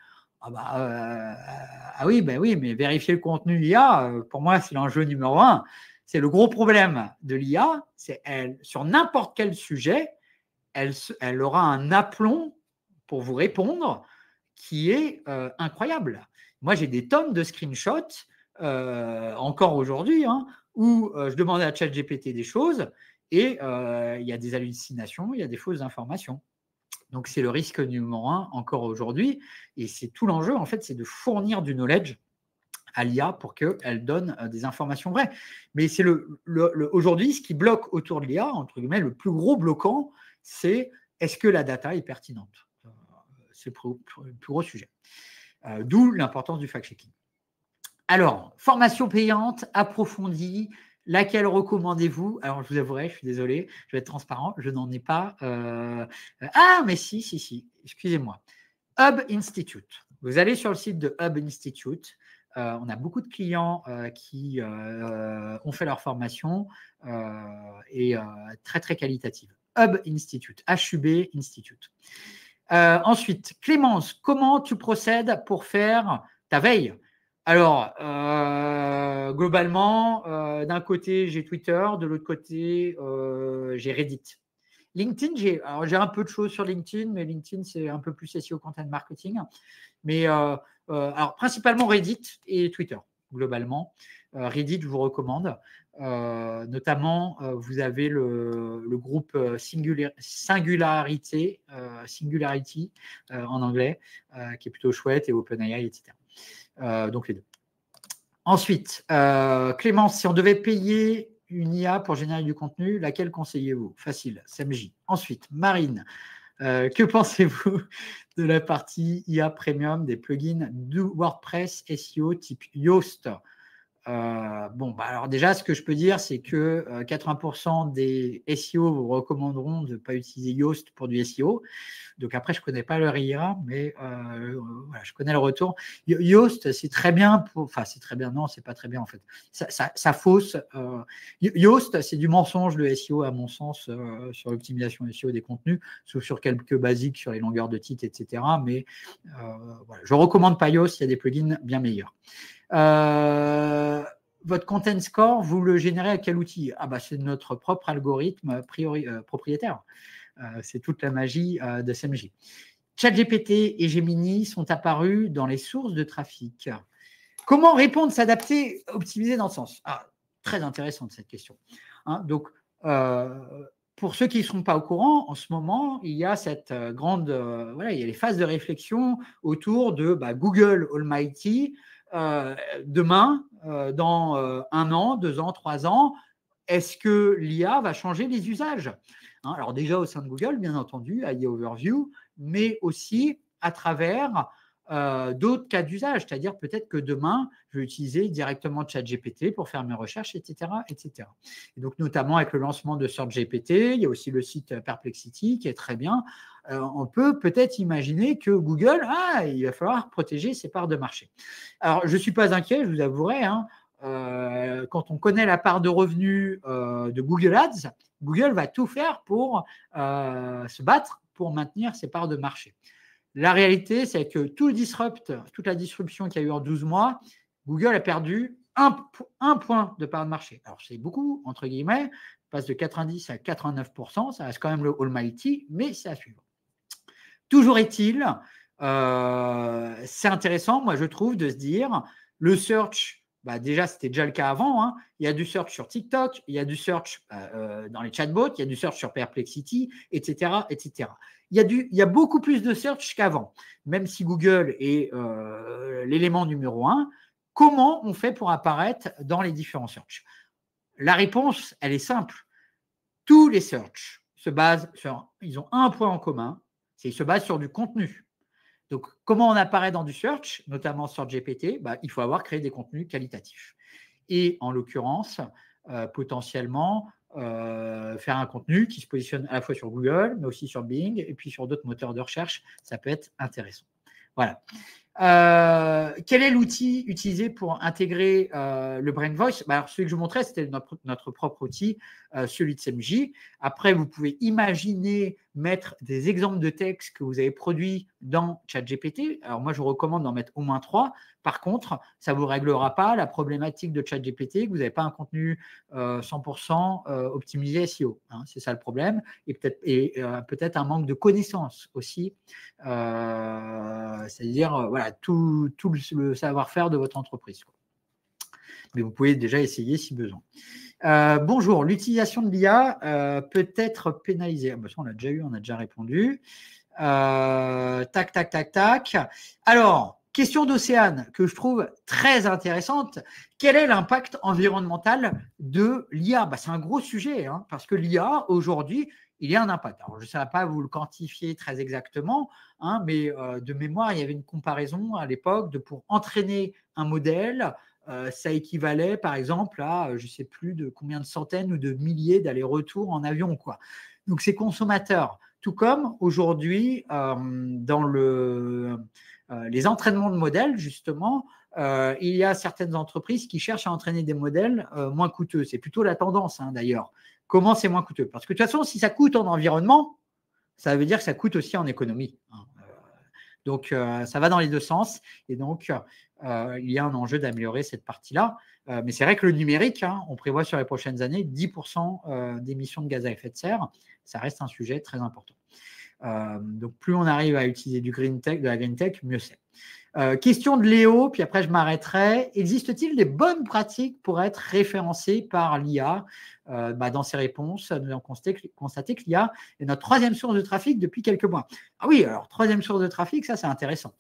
Oui, mais vérifier le contenu IA, pour moi, c'est l'enjeu numéro 1. C'est le gros problème de l'IA, c'est elle, sur n'importe quel sujet, elle aura un aplomb pour vous répondre qui est incroyable. Moi, j'ai des tonnes de screenshots, encore aujourd'hui, où je demandais à ChatGPT des choses et il y a des hallucinations, il y a des fausses informations. Donc, c'est le risque numéro 1 encore aujourd'hui. Et c'est tout l'enjeu, en fait, c'est de fournir du knowledge à l'IA pour qu'elle donne des informations vraies. Mais c'est aujourd'hui, ce qui bloque autour de l'IA, entre guillemets, le plus gros bloquant, c'est est-ce que la data est pertinente? C'est le plus gros sujet. D'où l'importance du fact-checking. Alors, formation payante, approfondie, laquelle recommandez-vous? Alors, je vous avouerai, je suis désolé, je vais être transparent, je n'en ai pas. Ah, mais si, excusez-moi. Hub Institute. Vous allez sur le site de Hub Institute. On a beaucoup de clients qui ont fait leur formation et très, très qualitative. Hub Institute, HUB Institute. Ensuite, Clémence, comment tu procèdes pour faire ta veille? Alors, globalement, d'un côté, j'ai Twitter, de l'autre côté, j'ai Reddit. LinkedIn, j'ai un peu de choses sur LinkedIn, mais LinkedIn, c'est un peu plus SEO content marketing. Mais alors, principalement Reddit et Twitter, globalement. Reddit, je vous recommande. Notamment, vous avez le groupe Singularity en anglais, qui est plutôt chouette, et OpenAI, etc. Donc, les deux. Ensuite, Clémence, si on devait payer une IA pour générer du contenu, laquelle conseillez-vous? Facile, SMJ. Ensuite, Marine, que pensez-vous de la partie IA Premium des plugins de WordPress SEO type Yoast? Alors déjà, ce que je peux dire, c'est que 80% des SEO vous recommanderont de ne pas utiliser Yoast pour du SEO. Donc après, je ne connais pas leur IA, mais voilà, je connais le retour. Yoast, c'est très bien. Enfin, c'est très bien. Non, c'est pas très bien en fait. Ça fausse. Yoast, c'est du mensonge de SEO à mon sens sur l'optimisation SEO des contenus, sauf sur quelques basiques sur les longueurs de titres, etc. Mais voilà, je ne recommande pas Yoast. Il y a des plugins bien meilleurs. Votre content score, vous le générez à quel outil? C'est notre propre algorithme propriétaire. C'est toute la magie de SMJ. ChatGPT et Gemini sont apparus dans les sources de trafic. Comment répondre, s'adapter, optimiser dans le sens? Très intéressante cette question. Donc, pour ceux qui ne sont pas au courant, en ce moment, il y a cette grande, il y a les phases de réflexion autour de Google Almighty. Demain, dans 1 an, 2 ans, 3 ans, est-ce que l'IA va changer les usages? Alors déjà au sein de Google, bien entendu, AI Overview, mais aussi à travers d'autres cas d'usage, c'est-à-dire peut-être que demain, je vais utiliser directement ChatGPT pour faire mes recherches, etc., etc. Et donc, notamment avec le lancement de SearchGPT, il y a aussi le site Perplexity qui est très bien. On peut peut-être imaginer que Google, il va falloir protéger ses parts de marché. Alors, je ne suis pas inquiet, je vous avouerai, quand on connaît la part de revenus de Google Ads, Google va tout faire pour se battre pour maintenir ses parts de marché. La réalité, c'est que toute la disruption qu'il y a eu en 12 mois, Google a perdu un point de part de marché. Alors, c'est beaucoup, entre guillemets, passe de 90 à 89%, ça reste quand même le almighty, mais c'est à suivre. Toujours est-il, c'est intéressant, moi, je trouve, de se dire, le search, déjà, c'était déjà le cas avant. Il y a du search sur TikTok, il y a du search dans les chatbots, il y a du search sur Perplexity, etc., etc. Il y a beaucoup plus de search qu'avant. Même si Google est l'élément numéro 1, comment on fait pour apparaître dans les différents search? La réponse, elle est simple. Tous les search se basent ils ont un point en commun, c'est qu'ils se basent sur du contenu. Donc, comment on apparaît dans du search, notamment sur GPT? Il faut avoir créé des contenus qualitatifs. Et en l'occurrence, potentiellement, faire un contenu qui se positionne à la fois sur Google, mais aussi sur Bing, et puis sur d'autres moteurs de recherche, ça peut être intéressant. Voilà. Quel est l'outil utilisé pour intégrer le Brain Voice? Alors, celui que je vous montrais, c'était notre propre outil, celui de SMJ. Après, vous pouvez imaginer mettre des exemples de textes que vous avez produits dans ChatGPT. Alors, moi, je vous recommande d'en mettre au moins 3. Par contre, ça ne vous réglera pas la problématique de ChatGPT, que vous n'avez pas un contenu 100% optimisé SEO. C'est ça le problème. Et peut-être un manque de connaissances aussi. C'est-à-dire, voilà, tout le savoir-faire de votre entreprise. Mais vous pouvez déjà essayer si besoin. Bonjour, l'utilisation de l'IA peut être pénalisée. Ça, on l'a déjà eu, on a déjà répondu. Tac. Alors, question d'Océane que je trouve très intéressante. Quel est l'impact environnemental de l'IA? C'est un gros sujet, parce que l'IA, aujourd'hui, il y a un impact. Alors, je ne sais pas vous le quantifier très exactement, mais de mémoire, il y avait une comparaison à l'époque pour entraîner un modèle, ça équivalait par exemple à je ne sais plus de combien de centaines ou de milliers d'allers-retours en avion, quoi. Donc c'est consommateur. Tout comme aujourd'hui, dans les entraînements de modèles, justement, il y a certaines entreprises qui cherchent à entraîner des modèles moins coûteux. C'est plutôt la tendance, hein, d'ailleurs. Comment c'est moins coûteux? Parce que de toute façon, si ça coûte en environnement, ça veut dire que ça coûte aussi en économie, hein. Donc, ça va dans les deux sens. Et donc, il y a un enjeu d'améliorer cette partie-là. Mais c'est vrai que le numérique, hein, on prévoit sur les prochaines années 10% d'émissions de gaz à effet de serre. Ça reste un sujet très important. Donc, plus on arrive à utiliser du green tech, de la green tech, mieux c'est. Question de Léo, puis après je m'arrêterai. Existe-t-il des bonnes pratiques pour être référencé par l'IA? Dans ses réponses, nous avons constaté que l'IA est notre troisième source de trafic depuis quelques mois. Ah oui, alors troisième source de trafic, ça c'est intéressant.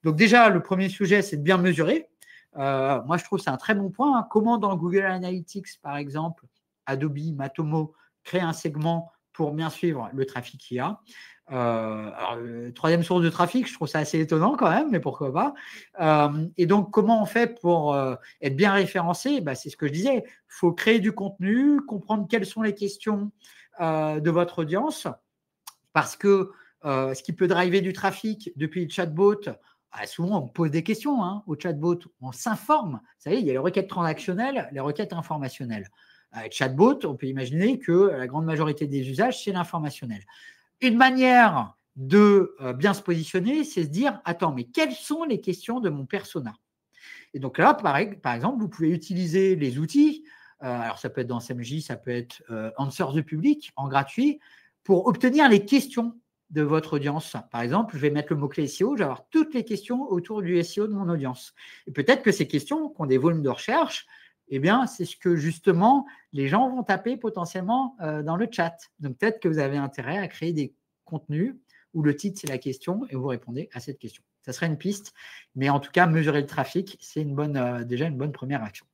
Donc déjà, le premier sujet, c'est de bien mesurer. Moi, je trouve que c'est un très bon point, hein. Comment dans Google Analytics, par exemple, Adobe, Matomo, créer un segment pour bien suivre le trafic IA. Troisième source de trafic, je trouve ça assez étonnant quand même, mais pourquoi pas. Et donc, comment on fait pour être bien référencé? C'est ce que je disais. Il faut créer du contenu, comprendre quelles sont les questions de votre audience, parce que ce qui peut driver du trafic depuis le chatbot, souvent on pose des questions, hein, au chatbot, on s'informe. Vous savez, il y a les requêtes transactionnelles, les requêtes informationnelles. Chatbot, on peut imaginer que la grande majorité des usages, c'est l'informationnel. Une manière de bien se positionner, c'est se dire, attends, mais quelles sont les questions de mon persona? Et donc là, par exemple, vous pouvez utiliser les outils, alors ça peut être dans SMJ, ça peut être Answer the Public, en gratuit, pour obtenir les questions de votre audience. Par exemple, je vais mettre le mot-clé SEO, je vais avoir toutes les questions autour du SEO de mon audience. Et peut-être que ces questions, qui ont des volumes de recherche, eh bien, c'est ce que justement les gens vont taper potentiellement dans le chat. Donc peut-être que vous avez intérêt à créer des contenus où le titre, c'est la question et vous répondez à cette question. Ça serait une piste, mais en tout cas, mesurer le trafic, c'est déjà une bonne première action.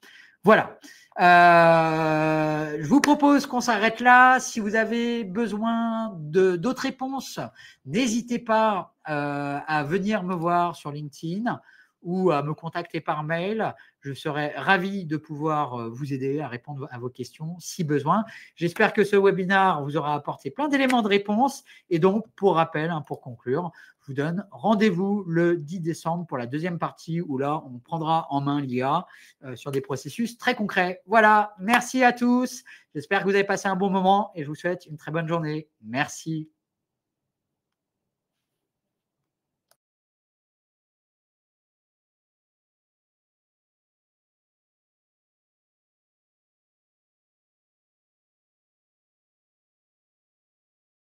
Voilà. Je vous propose qu'on s'arrête là. Si vous avez besoin d'autres réponses, n'hésitez pas à venir me voir sur LinkedIn ou à me contacter par mail. Je serai ravi de pouvoir vous aider à répondre à vos questions si besoin. J'espère que ce webinaire vous aura apporté plein d'éléments de réponse. Et donc, pour rappel, hein, pour conclure, je vous donne rendez-vous le 10 décembre pour la deuxième partie où là, on prendra en main l'IA sur des processus très concrets. Voilà, merci à tous. J'espère que vous avez passé un bon moment et je vous souhaite une très bonne journée. Merci.